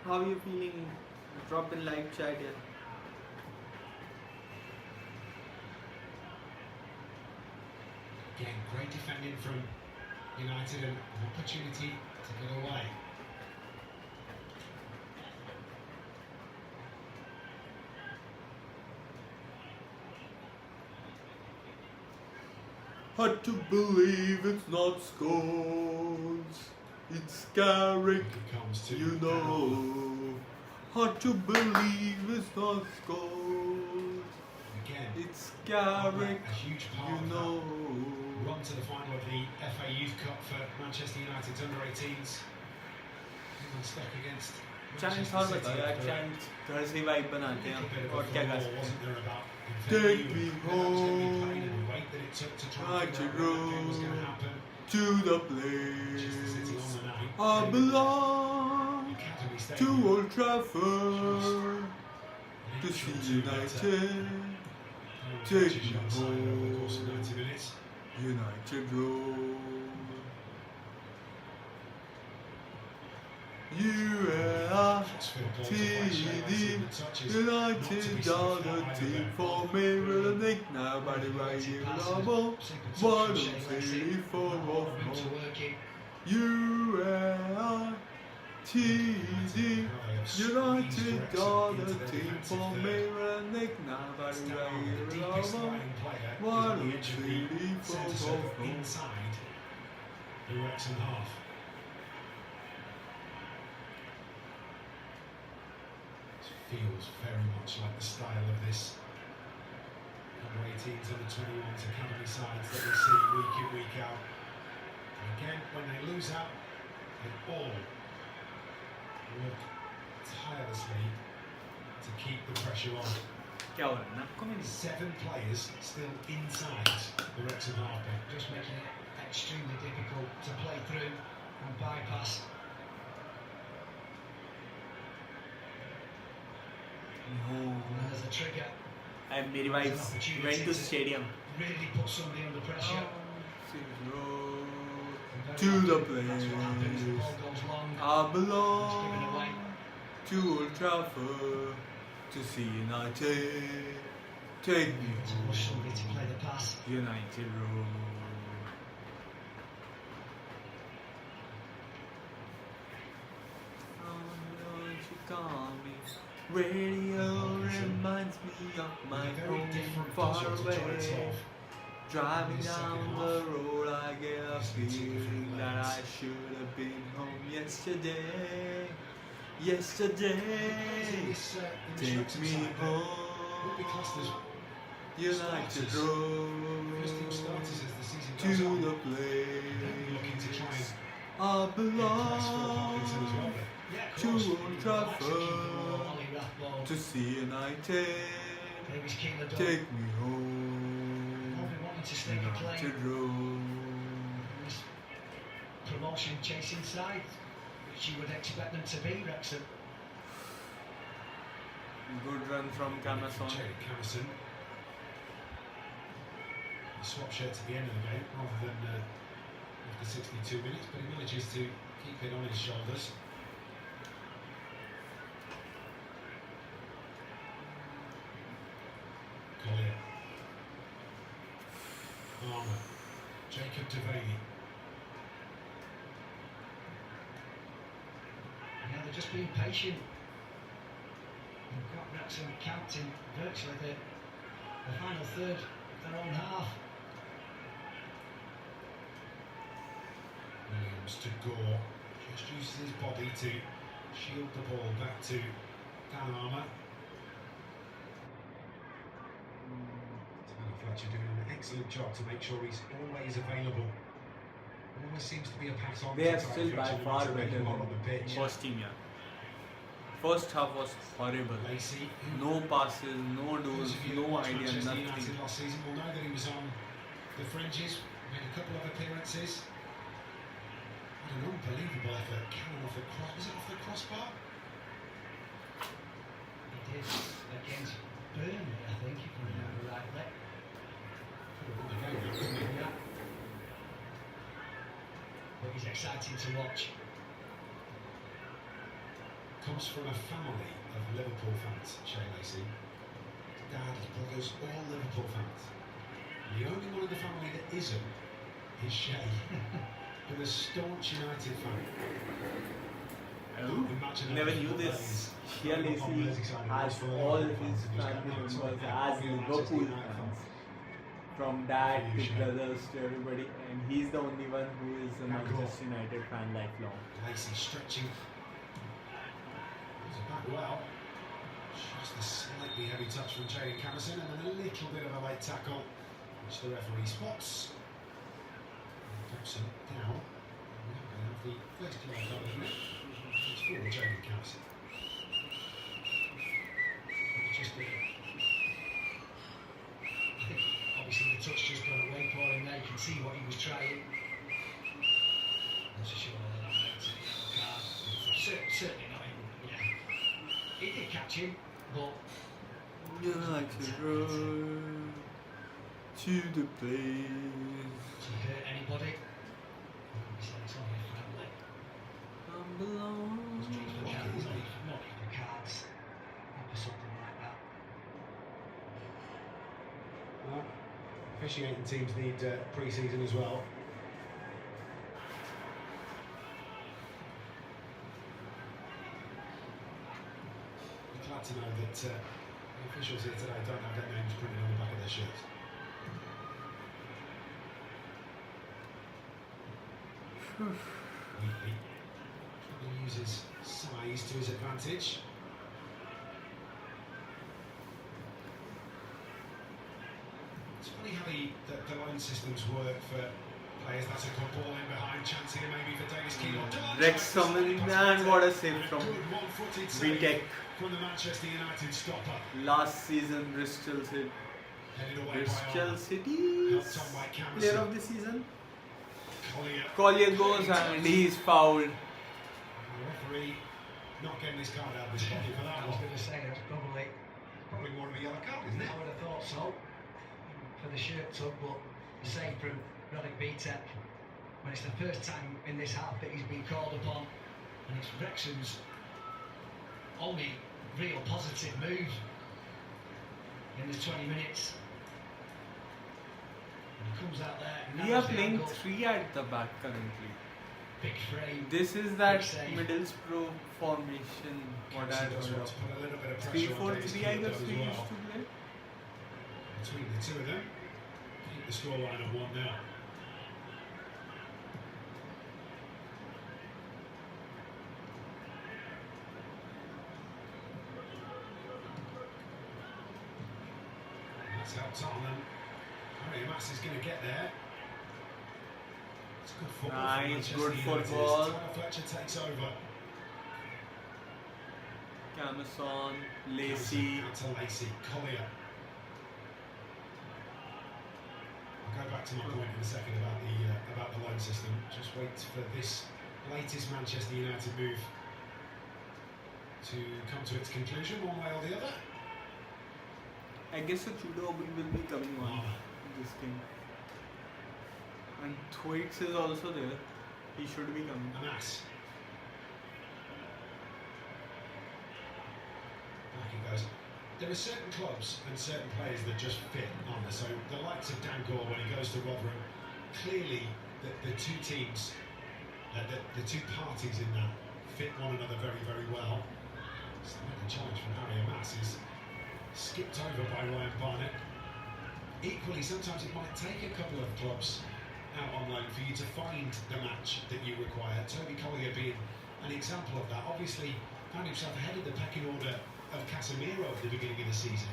Speaker 2: How are you feeling? Drop in live chat here.
Speaker 1: Again, great defending from United and an opportunity to get away.
Speaker 2: Hard to believe it's not Scholes, it's Carrick,
Speaker 1: It comes to
Speaker 2: you know. Hard to believe it's not Scholes,
Speaker 1: again.
Speaker 2: it's Carrick,
Speaker 1: A huge part
Speaker 2: you
Speaker 1: of that
Speaker 2: know.
Speaker 1: run to the final of the FA Youth Cup for Manchester United's under-18s. England stuck against
Speaker 2: Chants
Speaker 1: Manchester
Speaker 2: और
Speaker 1: City
Speaker 2: बताओ यार,
Speaker 1: after a
Speaker 2: chants घर से vibe बनाते
Speaker 1: little bit
Speaker 2: हैं
Speaker 1: of a
Speaker 2: और क्या कर
Speaker 1: football,
Speaker 2: सकते
Speaker 1: wasn't
Speaker 2: हैं.
Speaker 1: there, about
Speaker 2: Take
Speaker 1: venue
Speaker 2: me
Speaker 1: and how it was going to be
Speaker 2: home,
Speaker 1: played and the weight that it took to try
Speaker 2: right
Speaker 1: and
Speaker 2: to
Speaker 1: figure out when that game was going to
Speaker 2: road.
Speaker 1: happen.
Speaker 2: To the
Speaker 1: Manchester City
Speaker 2: place
Speaker 1: on the night.
Speaker 2: I belong,
Speaker 1: Academy
Speaker 2: to
Speaker 1: Stadium.
Speaker 2: Old Trafford,
Speaker 1: An
Speaker 2: to
Speaker 1: inch
Speaker 2: see
Speaker 1: or two better.
Speaker 2: United,
Speaker 1: No
Speaker 2: take
Speaker 1: touches
Speaker 2: me
Speaker 1: outside over the course of
Speaker 2: home.
Speaker 1: 90 minutes.
Speaker 2: United Road. UARTD, United are the team for me, with a nick nobody right here, double, 184 of more. UARTD, United are the team for me, with a nick nobody right here, double, 184 of more.
Speaker 1: Inside the Wrexham half. This feels very much like the style of this under-18s, under-21s academy sides that we see week in, week out. And again, when they lose out, they all work tirelessly to keep the pressure on.
Speaker 2: क्या हो रहा है ना? आपको मैं
Speaker 1: 7 players still inside the Wrexham halfback.
Speaker 3: Just making it extremely difficult to play through and bypass.
Speaker 2: No.
Speaker 3: There's a trigger.
Speaker 2: And मेरी wife went to stadium.
Speaker 3: Really put somebody under pressure.
Speaker 2: To the
Speaker 3: That's what happens. The
Speaker 2: place
Speaker 3: ball goes long.
Speaker 2: I
Speaker 3: It's given
Speaker 2: belong,
Speaker 3: away.
Speaker 2: to Old Trafford, to see United. Take me
Speaker 3: To push somebody to play the pass.
Speaker 2: home, United Road. Radio reminds me of my
Speaker 1: Very
Speaker 2: home
Speaker 1: different
Speaker 2: far
Speaker 1: puzzle to try and
Speaker 2: away.
Speaker 1: solve.
Speaker 2: Driving
Speaker 1: in the
Speaker 2: down
Speaker 1: second
Speaker 2: the
Speaker 1: half.
Speaker 2: road, I get a
Speaker 1: Listening to
Speaker 2: feeling
Speaker 1: different
Speaker 2: that
Speaker 1: lanes.
Speaker 2: I should have been home yesterday. Yesterday,
Speaker 1: This, in the
Speaker 2: take
Speaker 1: Wrexham
Speaker 2: me
Speaker 1: side that would be
Speaker 2: home,
Speaker 1: classed as
Speaker 2: United
Speaker 1: starters. First team
Speaker 2: Road,
Speaker 1: starters as the season
Speaker 2: to
Speaker 1: goes on.
Speaker 2: the
Speaker 1: They're looking to try
Speaker 2: place
Speaker 1: and
Speaker 2: I
Speaker 1: impress Phil Parkinson as well.
Speaker 2: belong,
Speaker 1: Then.
Speaker 3: Yeah, of
Speaker 2: to
Speaker 3: course.
Speaker 2: Old
Speaker 3: Likes to keep the ball,
Speaker 2: Trafford,
Speaker 3: Ollie Rathbone.
Speaker 2: to see United.
Speaker 3: Davis Keeler done.
Speaker 2: Take me home,
Speaker 3: Probably wanting to stake a claim
Speaker 2: United Road.
Speaker 3: on this promotion chasing side, which you would expect them to be, Wrexham.
Speaker 2: Good run from Camason.
Speaker 1: Jake Camerson. A swap shirt to the end of the game rather than after 62 minutes, but he manages to keep it on his shoulders. Collier. Armour. Jacob Devaney.
Speaker 3: Yeah, they're just being patient. They've got Wrexham counting virtually the final third of their own half.
Speaker 1: Williams to Gore. Just uses his body to shield the ball back to Dan Armour. Tyler Fletcher doing an excellent job to make sure he's always available. There always seems to be a pass on.
Speaker 2: They are still by far better than
Speaker 1: on the pitch.
Speaker 2: first team, yeah. First half was horrible.
Speaker 1: Lacey,
Speaker 2: No passes, no doors, no idea,
Speaker 1: Manchester
Speaker 2: nothing.
Speaker 1: United last season will know that he was on the fringes, made a couple of appearances. What an unbelievable effort, cannon off the cross. Was it off the crossbar?
Speaker 3: He did against Burnley, I think, if I remember rightly. Yeah. But he's exciting to watch.
Speaker 1: Comes from a family of Liverpool fans, Shay Lacey. His dad, his brothers, all Liverpool fans. And the only one in the family that isn't is Shay, who's a staunch United fan. Imagine
Speaker 2: Never
Speaker 1: how
Speaker 2: knew
Speaker 1: difficult that
Speaker 2: this.
Speaker 1: is.
Speaker 2: Shea Lacey has all his family members as Liverpool fans. From dad to brothers to everybody, and he's the only one who is a Manchester United fan lifelong.
Speaker 1: Lacey stretching. It's back well. Just a slightly heavy touch from Jayden Camerson, and then a little bit of a late tackle, which the referee spots. Dobson down. We're going to have the first yard goal, isn't it? It's for Jayden Camerson. Just a, I think obviously the touch just got away for him there. You can see what he was trying. Not so sure whether that makes it a yellow card. Certainly not him. Yeah. He did catch him, but
Speaker 2: United road to the place.
Speaker 3: to hurt anybody. So it's only a friendly.
Speaker 2: Belong.
Speaker 3: Not for cards. Not for something like that.
Speaker 1: Well, officiating teams need pre-season as well. I'm glad to know that the officials here today don't have their names printed on the back of their shirts. Wheatley trying to use his size to his advantage. It's funny how the line systems work for players. That's a good ball in behind, chance here maybe for Davis Keelan.
Speaker 2: Wrexham, and what a save from Vitek.
Speaker 1: From the Manchester United stopper.
Speaker 2: Last season, Bristol City.
Speaker 1: Headed away by
Speaker 2: Bristol
Speaker 1: Armour.
Speaker 2: City's
Speaker 1: Helped on by Camerson.
Speaker 2: player of the season.
Speaker 1: Collier.
Speaker 2: Collier goes and he's fouled.
Speaker 1: The referee not getting his card out of his body for that
Speaker 3: I was
Speaker 1: one.
Speaker 3: going to say that's probably.
Speaker 1: Probably more of a yellow card, isn't it?
Speaker 3: I would have thought so. For the shirt tug, but the same from Roderick Vitek. When it's the first time in this half that he's been called upon, and it's Wrexham's only real positive move in the 20 minutes. And he comes out there.
Speaker 2: We are
Speaker 3: narrows the
Speaker 2: playing
Speaker 3: angle,
Speaker 2: 3 at the back currently.
Speaker 3: big frame.
Speaker 2: This is that
Speaker 3: Big save.
Speaker 2: Middlesbrough formation, what I
Speaker 1: Camerson does
Speaker 2: heard
Speaker 1: want
Speaker 2: of.
Speaker 1: to put a little bit of pressure on Davis
Speaker 2: 3-4-3 I
Speaker 1: Keelan
Speaker 2: guess
Speaker 1: as
Speaker 2: we
Speaker 1: well.
Speaker 2: used to play.
Speaker 1: Between the two of them, keep the scoreline of 1-0. That's helped Tottenham. Harry Mass is going to get there. It's good football.
Speaker 2: Nice,
Speaker 1: for
Speaker 2: good
Speaker 1: Manchester United.
Speaker 2: football.
Speaker 1: Tyler Fletcher takes over.
Speaker 2: Camerson, Lacey.
Speaker 1: Out to Lacey. Collier. I'll go back to my point in a second about the line system. Just wait for this latest Manchester United move to come to its conclusion, one way or the other.
Speaker 2: I guess a Chudo will be coming on this game. And Thwaites is also there. He should be coming.
Speaker 1: Anas. Back he goes. There are certain clubs and certain players that just fit, aren't there? So the likes of Dan Gore when he goes to Rotherham, clearly the two teams, the two parties in that fit one another very, very well. So the challenge from Harry Amas is skipped over by Ryan Barnett. Equally, sometimes it might take a couple of clubs out on loan for you to find the match that you require. Toby Collier being an example of that. Obviously found himself ahead of the pecking order of Casemiro at the beginning of the season.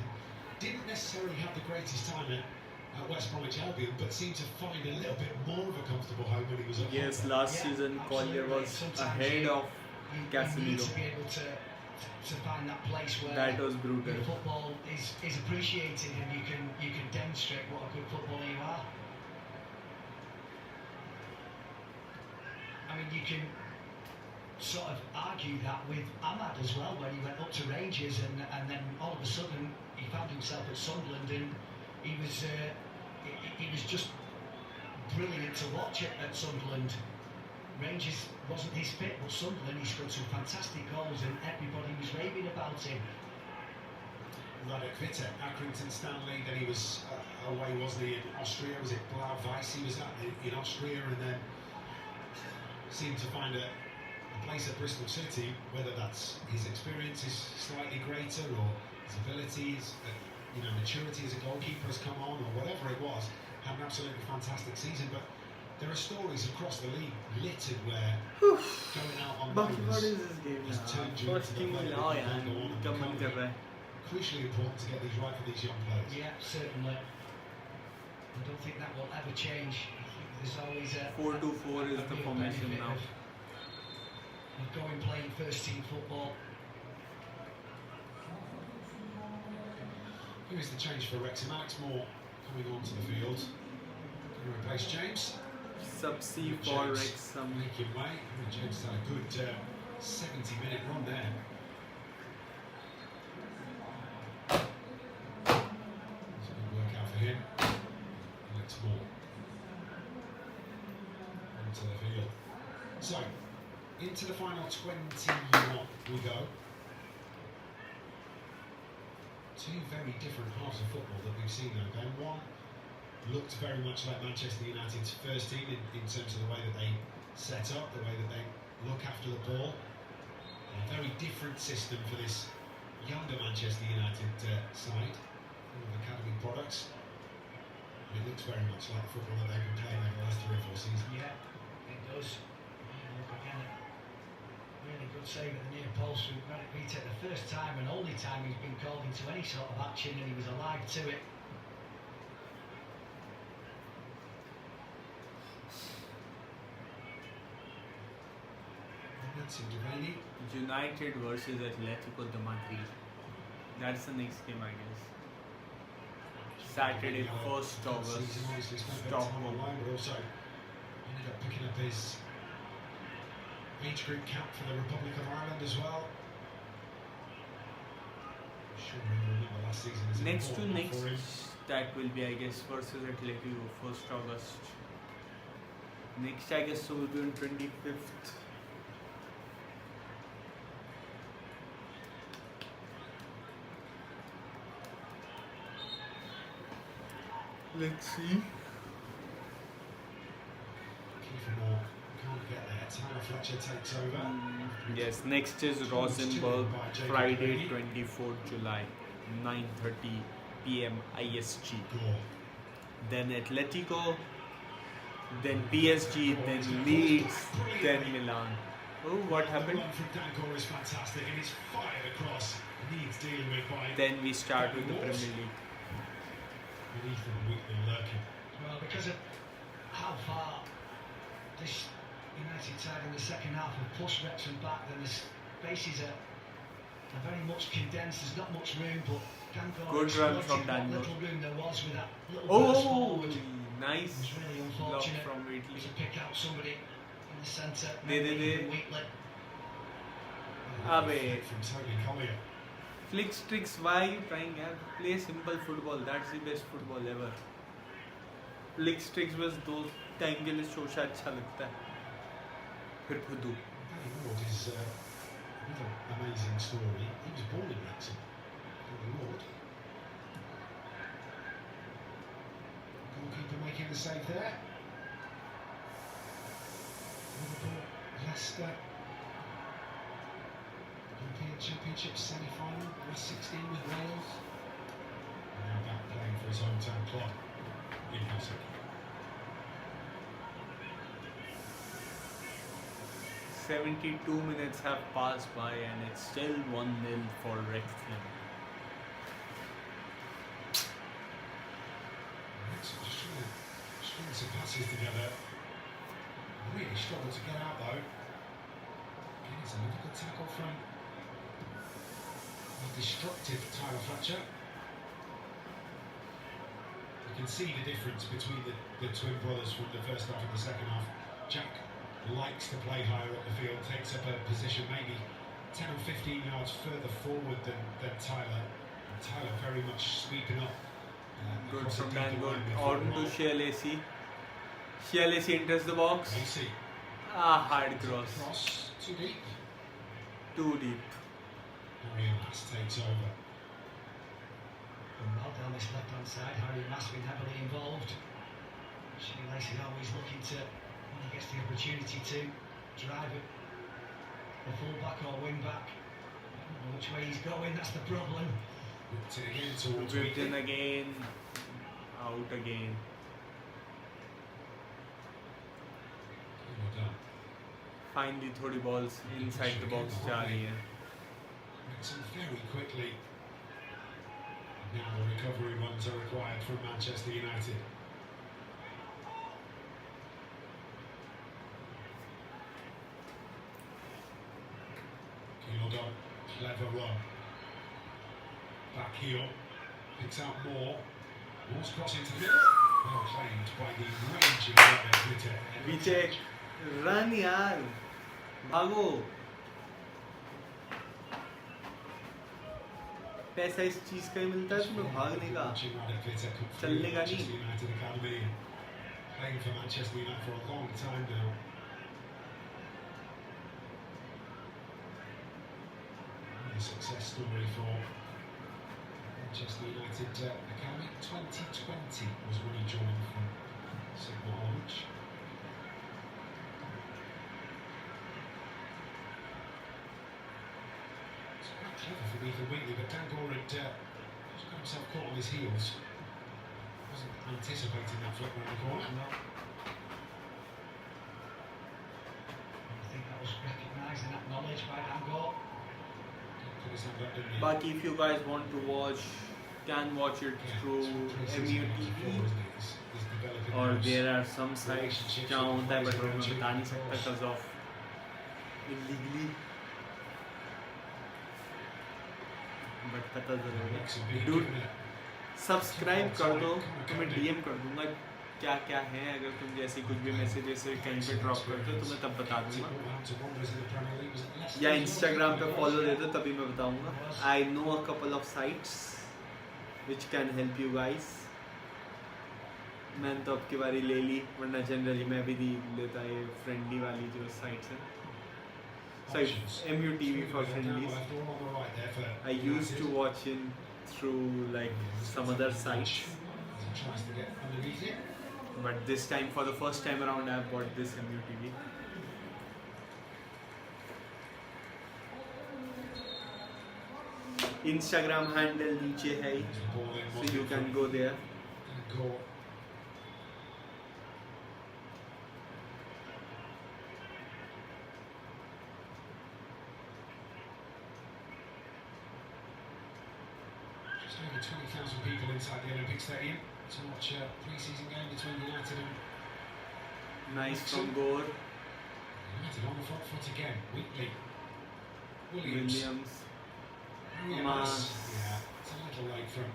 Speaker 1: Didn't necessarily have the greatest time at West Bromwich Albion, but seemed to find a little bit more of a comfortable home when he was at
Speaker 2: Yes,
Speaker 1: home.
Speaker 2: last season Collier was ahead of
Speaker 3: You need
Speaker 2: Casemiro.
Speaker 3: to be able to find that place where
Speaker 2: That was brutal.
Speaker 3: your football is appreciated and you can demonstrate what a good footballer you are. I mean, you can sort of argue that with Ahmad as well, when he went up to Rangers and then all of a sudden he found himself at Sunderland and he was just brilliant to watch at Sunderland. Rangers wasn't his fit, but Sunderland he scored some fantastic goals and everybody was raving about him.
Speaker 1: Radek Vitek, Accrington Stanley, then he was away, wasn't he, in Austria? Was it Blau Weiss he was at in Austria, and then seemed to find a place at Bristol City, whether that's his experience is slightly greater or his ability, his maturity as a goalkeeper has come on, or whatever it was. Had an absolutely fantastic season, but there are stories across the league littered where going out on loan
Speaker 2: What is this game
Speaker 1: has turned you into the player that you then go on and become. Crucially important to get these right for these young players.
Speaker 3: Yeah, certainly. I don't think that will ever change. There's always a
Speaker 2: 4-2-4 is the
Speaker 3: real
Speaker 2: formation
Speaker 3: benefit
Speaker 2: now.
Speaker 3: of going playing first team football.
Speaker 1: Here's the change for Wrexham. Alex Moore coming onto the field. Going to replace James.
Speaker 2: Sub-C for Wrexham.
Speaker 1: Making way. James had a good 70-minute run there. It's a good workout for him. Alex Moore onto the field. So, into the final 21 we go. Two very different halves of football that we've seen though, Ben. One looked very much like Manchester United's first team in terms of the way that they set up, the way that they look after the ball. A very different system for this younger Manchester United side, full of academy products. It looks very much like the football that they've been playing over the last 3 or 4 seasons.
Speaker 3: Yeah, it does. Again, really good save at the near post from Radek Vitek, the first time and only time he's been called into any sort of action, and he was alive to it.
Speaker 2: United versus Atletico de Madrid. That's the next game, I guess. Saturday, 1st August. Stockholm.
Speaker 1: But also ended up picking up his age group cap for the Republic of Ireland as well. I'm sure you remember last season as an
Speaker 2: Next to
Speaker 1: important one
Speaker 2: next,
Speaker 1: for him.
Speaker 2: that will be, I guess, versus Atletico, 1st August. Next, I guess, so will be on 25th. Let's see.
Speaker 1: Kiefer Moore can't get there. Tyler Fletcher takes over.
Speaker 2: Yes, next is Rosenborg, Friday, 24th July, 9:30 p.m. IST.
Speaker 1: Gore.
Speaker 2: Then Atletico, then PSG, then Leeds, then Milan. Oh, what
Speaker 1: The
Speaker 2: happened?
Speaker 1: run from Dan Gore is fantastic and it's fired across. Needs dealing with by
Speaker 2: Then we start with the Premier League.
Speaker 1: beneath and weakly lurking.
Speaker 3: Well, because of how far this United side in the second half have pushed Wrexham back, then the spaces are very much condensed. There's not much room, but Dan Gore
Speaker 2: Good run
Speaker 3: exploited
Speaker 2: from
Speaker 3: what
Speaker 2: Dan Gore.
Speaker 3: little room there was with that little burst
Speaker 2: Oh,
Speaker 3: forward.
Speaker 2: nice
Speaker 3: It was really
Speaker 2: block
Speaker 3: unfortunate
Speaker 2: from Wheatley.
Speaker 3: to pick out somebody in the centre.
Speaker 2: They-
Speaker 3: Wheatley.
Speaker 2: Abe.
Speaker 1: From Toby Collier.
Speaker 2: Flicks, tricks, why are you trying? यार? Play simple football. That's the best football ever. Flicks, tricks बस दो time के लिए शोशा अच्छा लगता है. फिर खुदू.
Speaker 1: Danny Ward is another amazing story. He was born in Wrexham. Danny Ward. Goalkeeper making the save there. Liverpool, Leicester. European Championship semi-final, West 16 with Wales. And now back playing for his hometown club in Helsinki.
Speaker 2: 72 minutes have passed by and it's still 1-0 for Wrexham.
Speaker 1: Wrexham just trying to string some passes together. Really struggled to get out though. Again, it's another good tackle from the destructive Tyler Fletcher. You can see the difference between the twin brothers from the first half and the second half. Jack likes to play higher up the field, takes up a position maybe 10 or 15 yards further forward than Tyler. And Tyler very much sweeping up.
Speaker 2: Good
Speaker 1: across
Speaker 2: from
Speaker 1: the deep
Speaker 2: Dan, good.
Speaker 1: line with
Speaker 2: On
Speaker 1: full
Speaker 2: to
Speaker 1: roll.
Speaker 2: Shea Lacey. Shea Lacey enters the box.
Speaker 1: Lacey.
Speaker 2: Hard cross.
Speaker 1: Cross, too deep.
Speaker 2: Too deep.
Speaker 1: Marion Lass takes over.
Speaker 3: And well down this left-hand side, Harry Mass been heavily involved. Shea Lacey always looking to, when he gets the opportunity to, drive it. The full-back or wing-back. I don't know which way he's going, that's the problem.
Speaker 1: Whipped it again towards
Speaker 2: Whipped in
Speaker 1: Wheatley.
Speaker 2: again. Out again.
Speaker 1: Well done.
Speaker 2: Finally थोड़ी balls inside the box जा रही हैं.
Speaker 1: Wrexham very quickly. Now the recovery runs are required from Manchester United. Gildan, clever run. Back heel, picks out more. Moore's crossing to the middle. Well claimed by the raging Vite.
Speaker 2: पीछे run यार. भागो. पैसा इस चीज का ही मिलता है तुम्हें भागने का. चलने का नहीं.
Speaker 1: United Academy, playing for Manchester United for a long time now. A success story for Manchester United Academy. 2020 was when he joined from Sigma Orange. It's quite clever for Ethan Wheatley, but Dan Gore had just got himself caught on his heels. Wasn't anticipating that flip around the corner.
Speaker 3: No. I think that was recognised and acknowledged by Dan Gore.
Speaker 1: Put his hand up, didn't he?
Speaker 2: बाकी if you guys want to watch, can watch it through MUTV. और there are some sites जहाँ होता है but मैं बता नहीं सकता because of illegally. But पता जरूर है. Dude, सब्सक्राइब कर दो तो मैं DM कर दूंगा क्या क्या है. अगर तुम जैसे कुछ भी मैसेज ऐसे कहीं पे ड्रॉप करते हो तो मैं तब बता दूंगा. या इंस्टाग्राम पे फॉलो दे दो तभी मैं बताऊंगा. I know a couple of sites which can help you guys. मैंने तो अब की बारी ले ली वरना जनरली मैं भी लेता ये फ्रेंडली वाली जो साइट्स हैं. So MUTV for friendlies. I used to watch in through like some other sites.
Speaker 1: Tries to get underneath it.
Speaker 2: But this time, for the first time around, I have bought this MUTV. Instagram handle नीचे है ही, so you can go there.
Speaker 1: Just over 20,000 people inside the Olympic Stadium to watch a pre-season game between United and
Speaker 2: Nice from Gore.
Speaker 1: United on the front foot again. Wheatley,
Speaker 2: Williams.
Speaker 1: Mas. Yeah, it's a little late from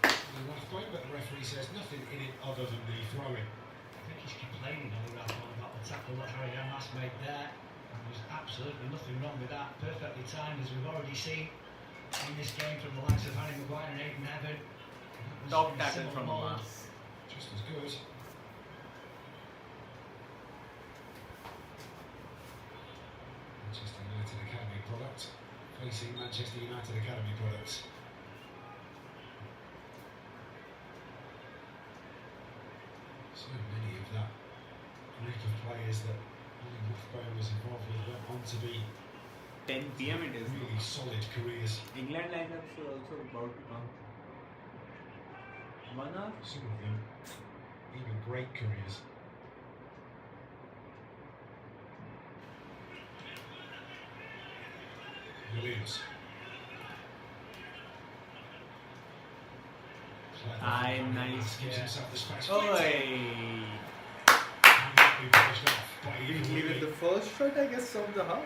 Speaker 1: the left point, but the referee says nothing in it other than the throw-in.
Speaker 3: I think he's complaining on the right one about the tackle that Harry Mass made there. And there's absolutely nothing wrong with that. Perfectly timed, as we've already seen in this game from the likes of Harry Maguire and Aidan Heaven.
Speaker 2: Top tackle from Mas.
Speaker 1: Just as good. Manchester United Academy product facing Manchester United Academy products. So many of that group of players that Ollie Wolfbone was involved with went on to be
Speaker 2: 10 PM it is.
Speaker 1: really solid careers.
Speaker 2: England lineups are also about to come. 1 hour?
Speaker 1: Some of them even great careers. Williams.
Speaker 2: Aye, nice.
Speaker 1: Gives
Speaker 2: Yeah.
Speaker 1: himself the space.
Speaker 2: Oi!
Speaker 1: And that we polished off by
Speaker 2: Didn't
Speaker 1: Ethan
Speaker 2: leave it the
Speaker 1: Whitley.
Speaker 2: first shot, I guess, of the half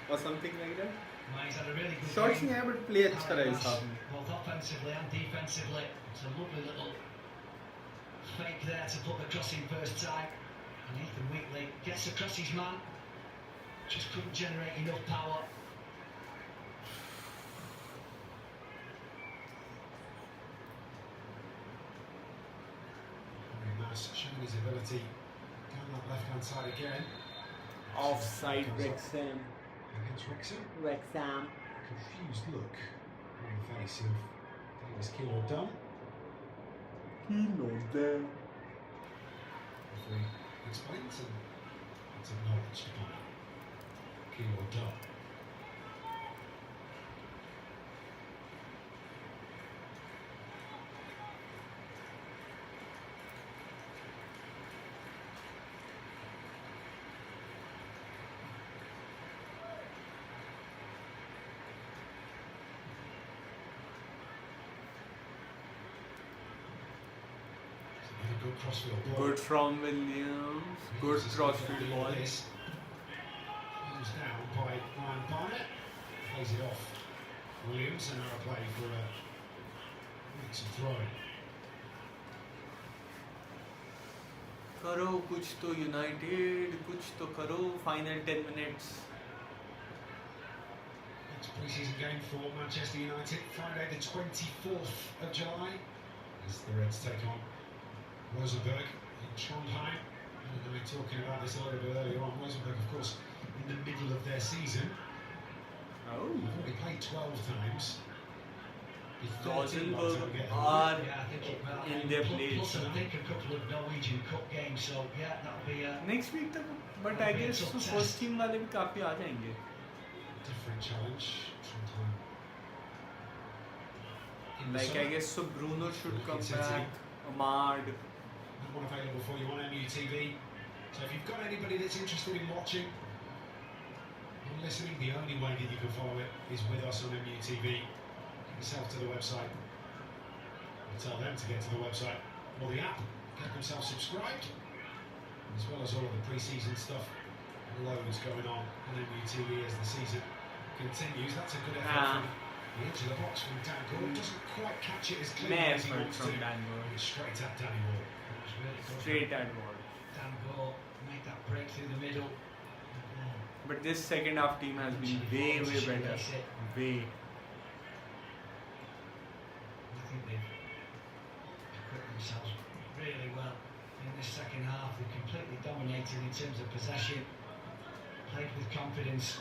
Speaker 2: or something like that.
Speaker 3: Well, he's had a really good
Speaker 2: Shots
Speaker 3: game.
Speaker 2: नहीं है but play अच्छा रहा इस half में.
Speaker 3: Both offensively and defensively. It's a lovely little fake there to put the cross in first time. And Ethan Whitley gets across his man. Just couldn't generate enough power.
Speaker 1: Very nice, showing his ability down that left-hand side again.
Speaker 2: Offside Wrexham.
Speaker 1: Against Wrexham.
Speaker 2: Wrexham.
Speaker 1: Confused look on the face of Davis Kilo Dunn. Referee explains and it's acknowledged by Kilo Dunn. Good crossfield ball.
Speaker 2: Good from Williams. Good crossfield ball.
Speaker 1: This. Goes down by Ryan Barnett. Plays it off. Williams and now a play for a Wrexham throw.
Speaker 2: करो कुछ तो United, कुछ तो करो. Final 10 minutes.
Speaker 1: Next pre-season game for Manchester United, Friday the 24th of July, as the Reds take on Rosenborg in Trondheim. And we were talking about this a little bit earlier on. Rosenborg, of course, in the middle of their season.
Speaker 2: Oh.
Speaker 1: They've already played 12 times. Be 13 by the time
Speaker 2: Rosenborg
Speaker 1: we get
Speaker 2: are
Speaker 3: Yeah, I think it will.
Speaker 2: in their place.
Speaker 3: Plus, I think a couple of Norwegian Cup games, so yeah, that'll be
Speaker 2: Next week तक, but I guess तो first team वाले भी काफी आ जाएंगे.
Speaker 1: different challenge. Trondheim. In the
Speaker 2: Like I
Speaker 1: summer.
Speaker 2: guess so Bruno should come
Speaker 1: City.
Speaker 2: back. Ahmad.
Speaker 1: That one available for you on MUTV. So if you've got anybody that's interested in watching and listening, the only way that you can follow it is with us on MUTV. Get yourself to the website. Or tell them to get to the website or the app. Get themselves subscribed. As well as all of the pre-season stuff. Loads going on MUTV as the season continues. That's a good effort from the edge of the box from Dan Gore. Doesn't quite catch it as clearly as he
Speaker 2: Effort
Speaker 1: wants
Speaker 2: from
Speaker 1: to.
Speaker 2: Dan Gore.
Speaker 1: It's straight at Danny Ward.
Speaker 3: It was really good.
Speaker 2: Straight at ball.
Speaker 3: Dan Gore made that break through the middle.
Speaker 2: But this second half team has been way better. Way.
Speaker 3: I think they've equipped themselves really well in this second half. They completely dominated in terms of possession, played with confidence.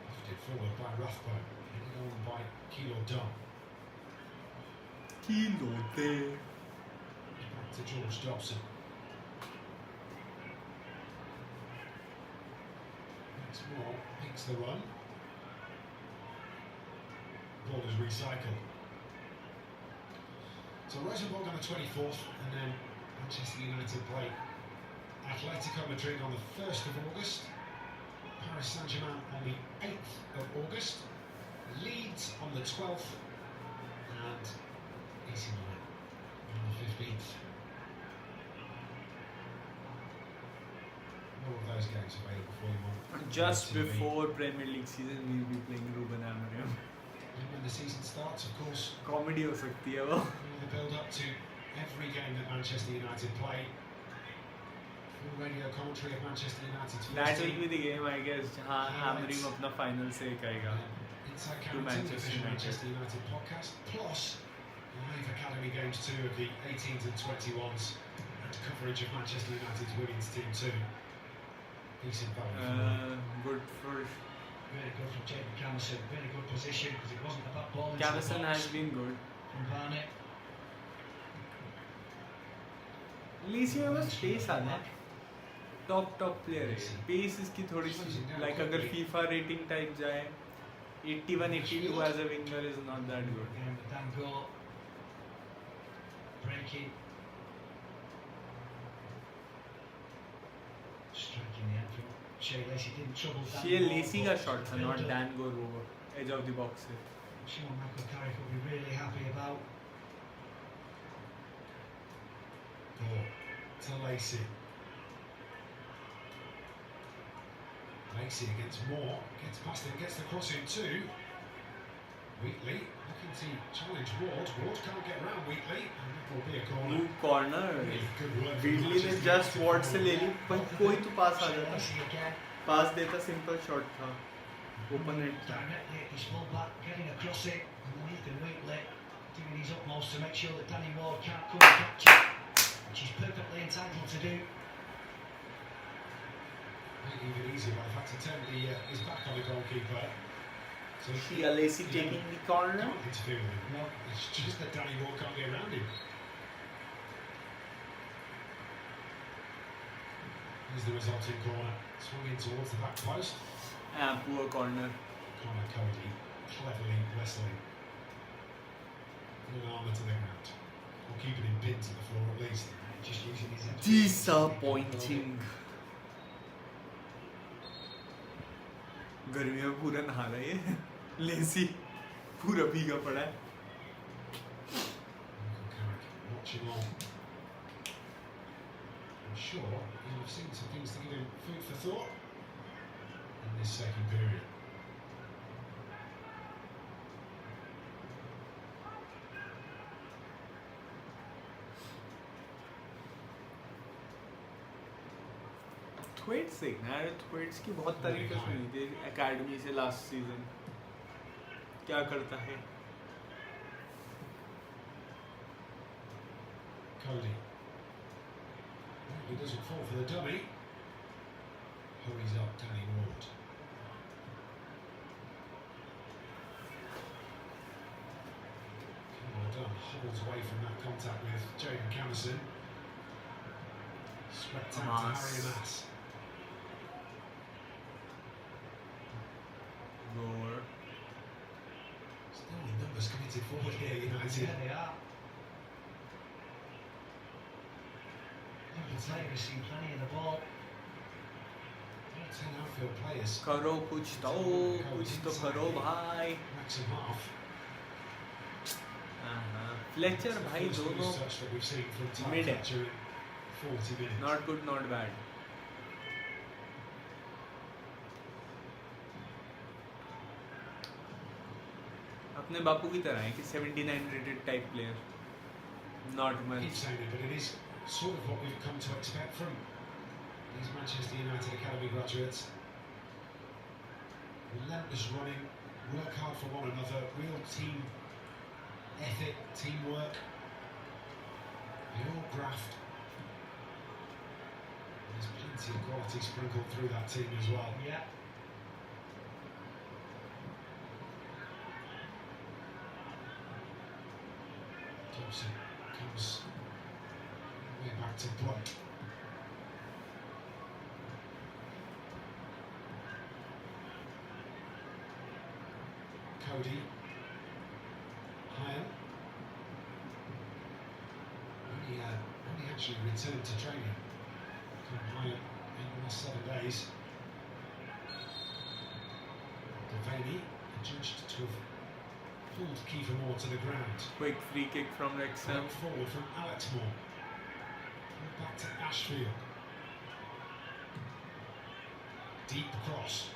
Speaker 1: Lifted forward by Rathbone, headed on by Kilo Dunn. Back to George Dobson. Once more, picks the run. Ball is recycled. So Rosenborg on the 24th, and then Manchester United play Atletico Madrid on the 1st of August, Paris Saint-Germain on the 8th of August, Leeds on the 12th, and AC Milan on the 15th. All of those games available for you on
Speaker 2: Just
Speaker 1: TV.
Speaker 2: before Premier League season, we'll be playing Ruben Amorim.
Speaker 1: And when the season starts, of course,
Speaker 2: Comedy हो सकती है वो.
Speaker 1: the build up to every game that Manchester United play. Full radio commentary of Manchester United's
Speaker 2: That
Speaker 1: first
Speaker 2: will
Speaker 1: team.
Speaker 2: be the game, I guess. जहाँ Amorim अपना final से कहेगा.
Speaker 1: Inside
Speaker 2: to
Speaker 1: Carrington,
Speaker 2: Manchester
Speaker 1: official
Speaker 2: United.
Speaker 1: Manchester United podcast, plus live academy games too of the 18s and 21s, and coverage of Manchester United's women's team too. Decent value for money.
Speaker 2: Good for
Speaker 3: Really good from Jacob Camerson, really good position because it wasn't a bad ball into
Speaker 2: Camerson
Speaker 3: the box
Speaker 2: has been good.
Speaker 3: from Barnett.
Speaker 2: Alicia में बस pace आना है. Top player है. Pace इसकी थोड़ी सी like अगर FIFA rating type जाए 81, 82 as a winger is not that good.
Speaker 3: And Dan Gore breaking. striking the outfield. Shea Lacey didn't trouble Dan
Speaker 2: Shea
Speaker 3: Moore,
Speaker 2: Lacey
Speaker 3: but
Speaker 2: का shot था, not
Speaker 3: build-up,
Speaker 2: Dan Gore over edge of the box से.
Speaker 3: Sean McIlcarrick will be really happy about.
Speaker 1: Gore to Lacey. Lacey against Moore, gets past him, gets the cross in too. Wheatley looking to challenge Ward. Ward can't get round Wheatley, and that will be a corner.
Speaker 2: Move corner.
Speaker 1: Really good work from
Speaker 2: Wheatley ने
Speaker 1: Manchester
Speaker 2: just
Speaker 1: United
Speaker 2: Ward से
Speaker 1: forward.
Speaker 2: ले ली, पर कोई तो पास आ
Speaker 3: Shea
Speaker 2: जाता.
Speaker 3: Lacey again,
Speaker 2: पास देता, simple shot था. Open it.
Speaker 3: directly at his full-back, getting across it, and then Ethan Wheatley doing his utmost to make sure that Danny Ward can't come and catch it, which he's perfectly entitled to do.
Speaker 1: Made it even easier by the fact he turned his back on the goalkeeper. So
Speaker 2: Shea Lacey taking the corner.
Speaker 1: can't interfere with him. No, it's just that Danny Ward can't get around him. Here's the resulting corner. Swung in towards the back post.
Speaker 2: Poor corner.
Speaker 1: Connor Cody cleverly wrestling. Put an armour to the ground. Or keeping him pinned to the floor at least.
Speaker 3: Just using his
Speaker 2: Disappointing. गर्मी में पूरा नहा रहा है लेसी पूरा भीगा पड़ा है.
Speaker 1: Watchalong. I'm sure you'll have seen some things to give him food for thought in this second period.
Speaker 2: Thwaites देखना है. थ्वेट्स की बहुत तारीफें सुनी थी एकेडमी से लास्ट सीजन. क्या करता है.
Speaker 1: Cody. He doesn't fall for the dummy. Hurries up Danny Ward. Well done. Hobbles away from that contact with Jaden Camerson. Swept out to Harry Mass.
Speaker 2: Gore.
Speaker 1: Still in numbers committed forward here, United.
Speaker 3: Yeah, they are. The player has seen plenty of the ball.
Speaker 1: 10 outfield players.
Speaker 2: करो कुछ तो करो भाई.
Speaker 1: Wrexham half.
Speaker 2: Fletcher
Speaker 1: It's the
Speaker 2: भाई
Speaker 1: first
Speaker 2: दोनों
Speaker 1: loose touch that we've seen from Ty
Speaker 2: mid है.
Speaker 1: Fletcher in 40 minutes.
Speaker 2: Not good, not bad. अपने बापू की तरह है कि 79 rated type player. Not
Speaker 1: I keep
Speaker 2: much.
Speaker 1: saying it, but it is sort of what we've come to expect from these Manchester United Academy graduates. Relentless running, work hard for one another, real team ethic, teamwork. They all graft. There's plenty of quality sprinkled through that team as well.
Speaker 3: Yeah.
Speaker 1: Thompson comes way back to Blunt. Cody. Higher. Only actually returned to training. Come higher in the last 7 days. Devaney judged to have pulled Kiefer Moore to the ground.
Speaker 2: Quick free kick from Wrexham.
Speaker 1: Work forward from Alex Moore. Back to Ashfield. Deep cross.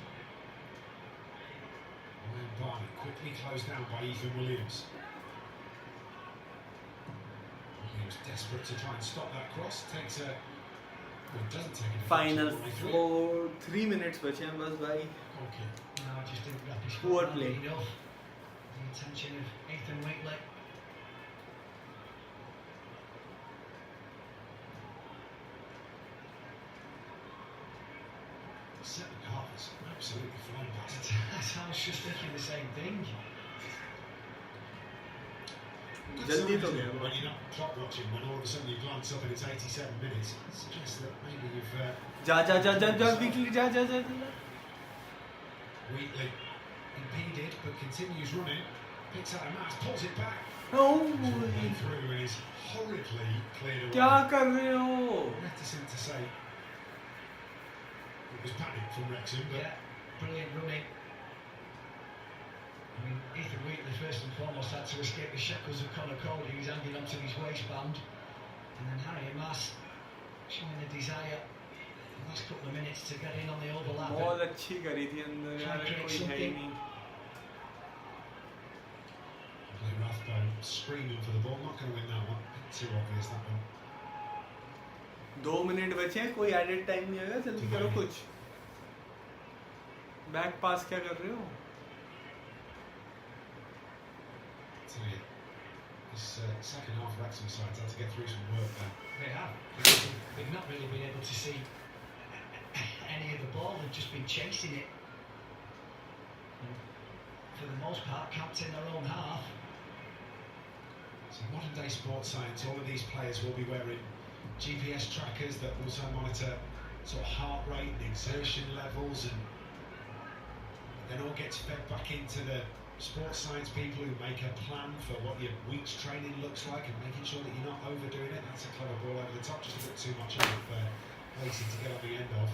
Speaker 1: Ryan Barnett quickly closed down by Ethan Williams. Williams desperate to try and stop that cross. Takes a... Well, doesn't take it.
Speaker 2: Final 3 minutes बचे हैं बस भाई.
Speaker 1: Okay.
Speaker 3: No, just didn't wrap his
Speaker 2: Poor
Speaker 3: foot around
Speaker 2: play.
Speaker 3: it enough. The attention of Ethan Wheatley.
Speaker 1: Second half is absolutely flying past.
Speaker 3: I was just thinking the same thing.
Speaker 2: जल्दी तो गया.
Speaker 1: When you're not clock watching, when all of a sudden you glance up and it's 87 minutes, it suggests that maybe you've...
Speaker 2: जा weekly जा.
Speaker 1: Wheatley impeded but continues running, picks out a mass, pulls it back.
Speaker 2: Oh,
Speaker 1: Went through and is horridly cleared away.
Speaker 2: क्या कर रहे हो?
Speaker 1: Reticent to say It was panic from Wrexham, but
Speaker 3: Yeah, brilliant running. I mean, Ethan Wheatley first and foremost had to escape the shackles of Conor Cody, who's hanging onto his waistband. And then Harry Mass showing the desire the last couple of minutes to get in on the overlap.
Speaker 2: बहुत अच्छी करी थी अंदर यार कोई है ही नहीं.
Speaker 1: Rathbone screaming for the ball, not going to win that one. Too obvious that one.
Speaker 2: 2 minute बचे हैं, कोई एडेड टाइम नहीं आएगा, जल्दी करो कुछ. बैक पास क्या कर रहे हो?
Speaker 1: So yeah, this second half Wrexham side's had to get through some work there.
Speaker 3: They have. They've not really been able to see any of the ball. They've just been chasing it. And for the most part, camped in their own half.
Speaker 1: So modern day sports science, all of these players will be wearing GPS trackers that also monitor sort of heart rate and exertion levels, and then all gets fed back into the sports science people who make a plan for what your week's training looks like and making sure that you're not overdoing it. That's a clever ball over the top, just a bit too much of Lacey to get on the end of.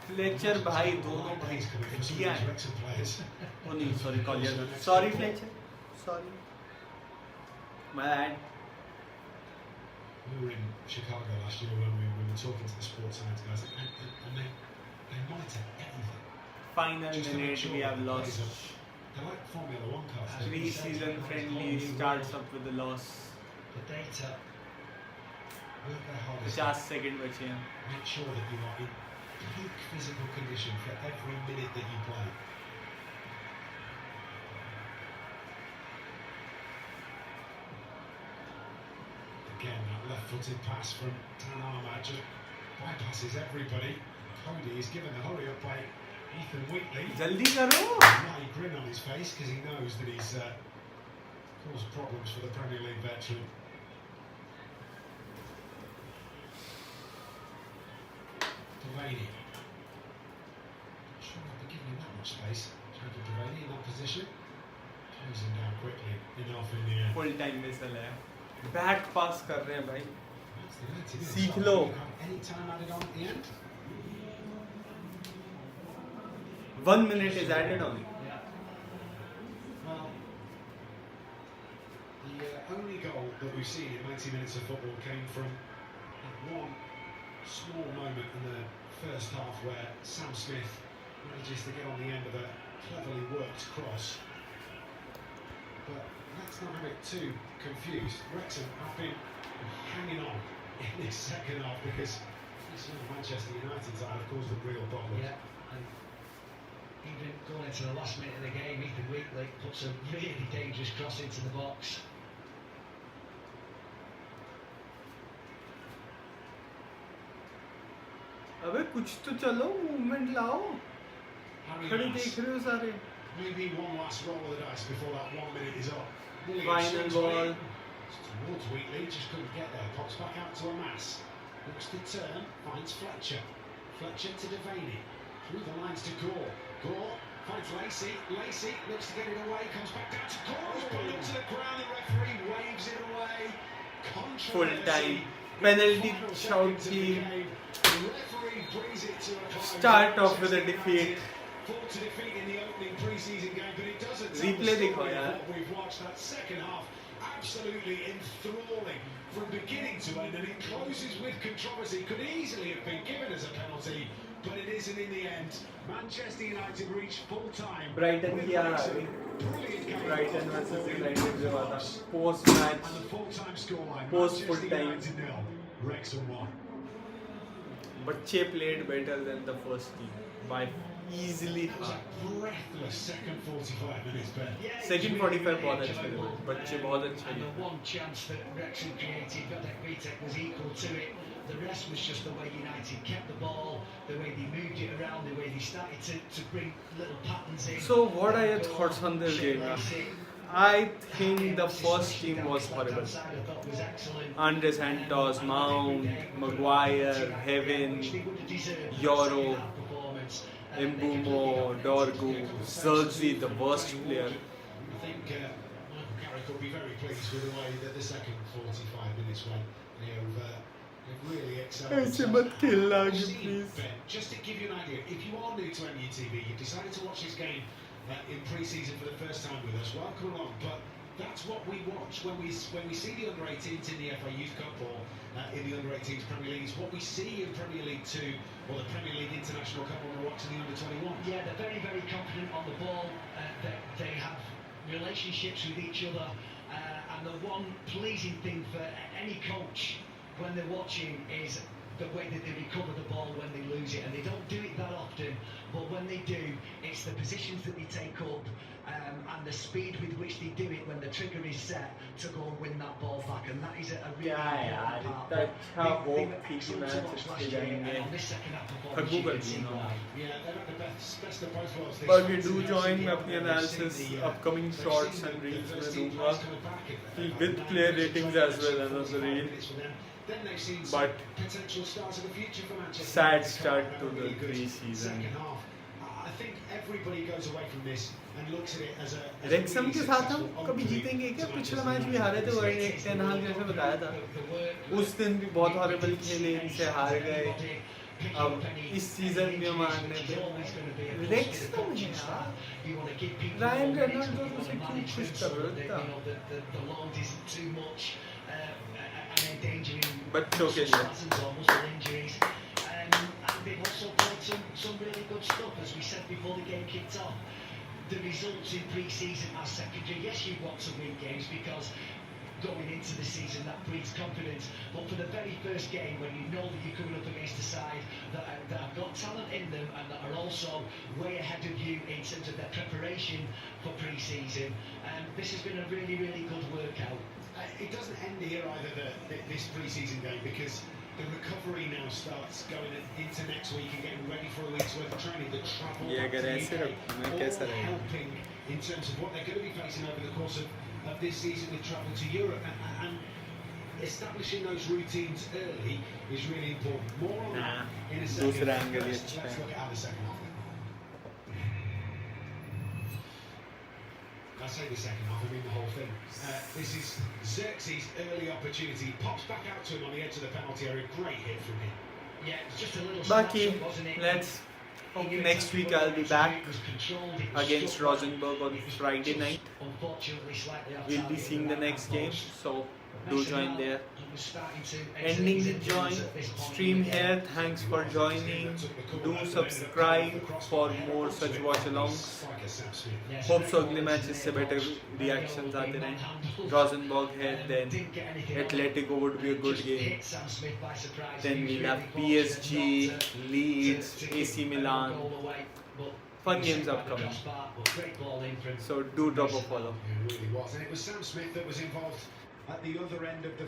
Speaker 2: Fletcher भाई दोनों भाई घटिया है.
Speaker 1: Wrexham players.
Speaker 2: Oh नहीं, sorry Collier. Sorry Fletcher. Sorry. My bad.
Speaker 1: We were in Chicago last year when we were talking to the sports science guys, and they monitor everything.
Speaker 2: Final
Speaker 1: Just to make
Speaker 2: minute
Speaker 1: sure
Speaker 2: we have
Speaker 1: that the
Speaker 2: lost.
Speaker 1: players they're like Formula One cars. They
Speaker 2: Pre-season friendly starts up with a loss.
Speaker 3: The data.
Speaker 1: work their hardest.
Speaker 2: 50 second बचे हैं.
Speaker 1: Make sure that you are in peak physical condition for every minute that you play. Again, that left-footed pass from Dan Armour just bypasses everybody. Cody is given the hurry up by Ethan Wheatley.
Speaker 2: जल्दी करो.
Speaker 1: A grin on his face because he knows that he's caused problems for the Premier League veteran. Delaney. Not sure I'll be giving him that much space. Jacob Delaney in that position. Closing down quickly. Enough in the end.
Speaker 2: Full time मिसल है. Back पास कर रहे हैं भाई.
Speaker 1: That's the way to do it.
Speaker 2: सीख
Speaker 1: So,
Speaker 2: low.
Speaker 1: you have any time added on at the end?
Speaker 2: 1 minute is added on.
Speaker 3: Yeah.
Speaker 1: Well, the only goal that we've seen in 90 minutes of football came from that one small moment in the first half where Sam Smith manages to get on the end of a cleverly worked cross. But let's not have it too confused. Wrexham have been hanging on in this second half because this Manchester United side have caused them real problems.
Speaker 3: Yeah. And even going into the last minute of the game, Ethan Wheatley puts a really dangerous cross into the box.
Speaker 2: अबे कुछ तो चलो, movement लाओ.
Speaker 1: Harry
Speaker 2: खड़े
Speaker 1: Mass,
Speaker 2: देख रहे हो सारे.
Speaker 1: maybe one last roll of the dice before that 1 minute is up. Williams
Speaker 2: Final
Speaker 1: swings
Speaker 2: ball.
Speaker 1: away. Towards Wheatley, just couldn't get there. Pops back out to a Mass. Looks to turn, finds Fletcher. Fletcher to Devaney. Through the lines to Gore. Gore finds Lacey. Lacey looks to get it away, comes back down to Gore. He's pulled him to the ground. The referee waves it away.
Speaker 2: Full time.
Speaker 1: Controversy.
Speaker 2: Penalty
Speaker 1: Final
Speaker 2: shout
Speaker 1: seconds of the
Speaker 2: team.
Speaker 1: game. The referee brings it to a close.
Speaker 2: Start off with a
Speaker 1: Manchester
Speaker 2: defeat.
Speaker 1: United fought to defeat in the opening pre-season game, but it doesn't tell
Speaker 2: Replay
Speaker 1: the
Speaker 2: दिखाओ
Speaker 1: story of
Speaker 2: यार.
Speaker 1: what we've watched. That second half, absolutely enthralling from beginning to end, and it closes with controversy. Could easily have been given as a penalty, but it isn't in the end. Manchester United reach full time.
Speaker 2: Brighton
Speaker 1: with
Speaker 2: की यार आ
Speaker 1: Wrexham.
Speaker 2: गई.
Speaker 1: Brilliant game.
Speaker 2: Brighton
Speaker 1: of
Speaker 2: versus
Speaker 1: football in
Speaker 2: United जो हुआ था.
Speaker 1: box.
Speaker 2: Post match.
Speaker 1: And the full-time scoreline.
Speaker 2: Post
Speaker 1: Manchester
Speaker 2: full time.
Speaker 1: United 0, Wrexham 1.
Speaker 2: बच्चे played better than the first team by easily
Speaker 1: It was
Speaker 2: far.
Speaker 1: a breathless second 45 minutes, Ben.
Speaker 3: Yeah, it
Speaker 2: Second
Speaker 3: was
Speaker 2: 45
Speaker 3: really
Speaker 2: बहुत अच्छे थे.
Speaker 3: enjoyable.
Speaker 2: बच्चे बहुत अच्छे
Speaker 3: And
Speaker 2: थे.
Speaker 3: the one chance that Wrexham created, Vedek Vitek was equal to it. The rest was just the way United kept the ball, the way they moved it around, the way they started to bring little patterns in.
Speaker 2: So what are your thoughts on this game? I think the first team was horrible. Andre Santos, Mount, Maguire, Heaven, Yoro, Mbumo, Dorgu, Zerzi, the worst player.
Speaker 1: I think Michael Carrick will be very pleased with the way that the second 45 minutes went. They have They've really excelled.
Speaker 2: ऐसे मत खेलना
Speaker 1: I've seen,
Speaker 2: please.
Speaker 1: Ben, just to give you an idea, if you are new to MUTV, you've decided to watch this game in pre-season for the first time with us, welcome along. But that's what we watch when we see the under-18s in the FA Youth Cup or in the under-18s Premier League. It's what we see in Premier League 2 or the Premier League International Cup when we're watching the under-21.
Speaker 3: Yeah, they're very, very confident on the ball. They have relationships with each other. And the one pleasing thing for any coach when they're watching is the way that they recover the ball when they lose it. And they don't do it that often, but when they do, it's the positions that they take up and the speed with which they do it when the trigger is set to go and win that ball back. And that is a really important part.
Speaker 2: अच्छा hope थी कि match अच्छे जाएंगे खगू कर दी इन्होंने But we do join अपनी analysis upcoming shorts and reels में दूंगा with player ratings as well as a reel. But sad start to the pre-season.
Speaker 1: I think everybody goes away from this and looks at it as a
Speaker 2: Wrexham के साथ हम कभी जीतेंगे क्या? पिछला match भी हारे थे वर्ल्ड एक टेन हाल जैसे बताया था उस दिन भी बहुत हॉरेबल खेले इनसे हार गए अब इस सीजन में मारने पे Wrexham है यार रायन रेनॉल्ड्स तो उसे क्यों खुश कर रहा था बच्चों के लिए
Speaker 3: they've also played some really good stuff, as we said before the game kicked off. The results in pre-season are secondary. Yes, you want to win games because going into the season that breeds confidence. But for the very first game, when you know that you're coming up against a side that have got talent in them and that are also way ahead of you in terms of their preparation for pre-season, this has been a really, really good workout.
Speaker 1: It doesn't end here either, this pre-season game, because the recovery now starts going into next week and getting ready for a week's worth of training. The travel all helping in terms of what they're going to be facing over the course of this season with travel to Europe. And establishing those routines early is really important. More on that in a second. Let's look at how the second half went. I say the second half, I mean the whole thing. This is Xerxes' early opportunity. Pops back out to him on the edge of the penalty area. Great hit from him.
Speaker 3: Yeah, it's just a little
Speaker 2: Bucky,
Speaker 3: snapshot, wasn't it?
Speaker 2: let's hope next week I'll be back against Rosenborg on Friday night. We'll be seeing the next game, so do join there. Ending the join stream here. Thanks for joining. Do subscribe for more such watch-alongs. Hope so अगले matches से better reactions आते रहें. Rosenborg है, then Atletico would be a good game. Then we'll have PSG, Leeds, AC Milan. Fun games upcoming. So do drop a follow.
Speaker 1: It really was, and it was Sam Smith that was involved at the other end of the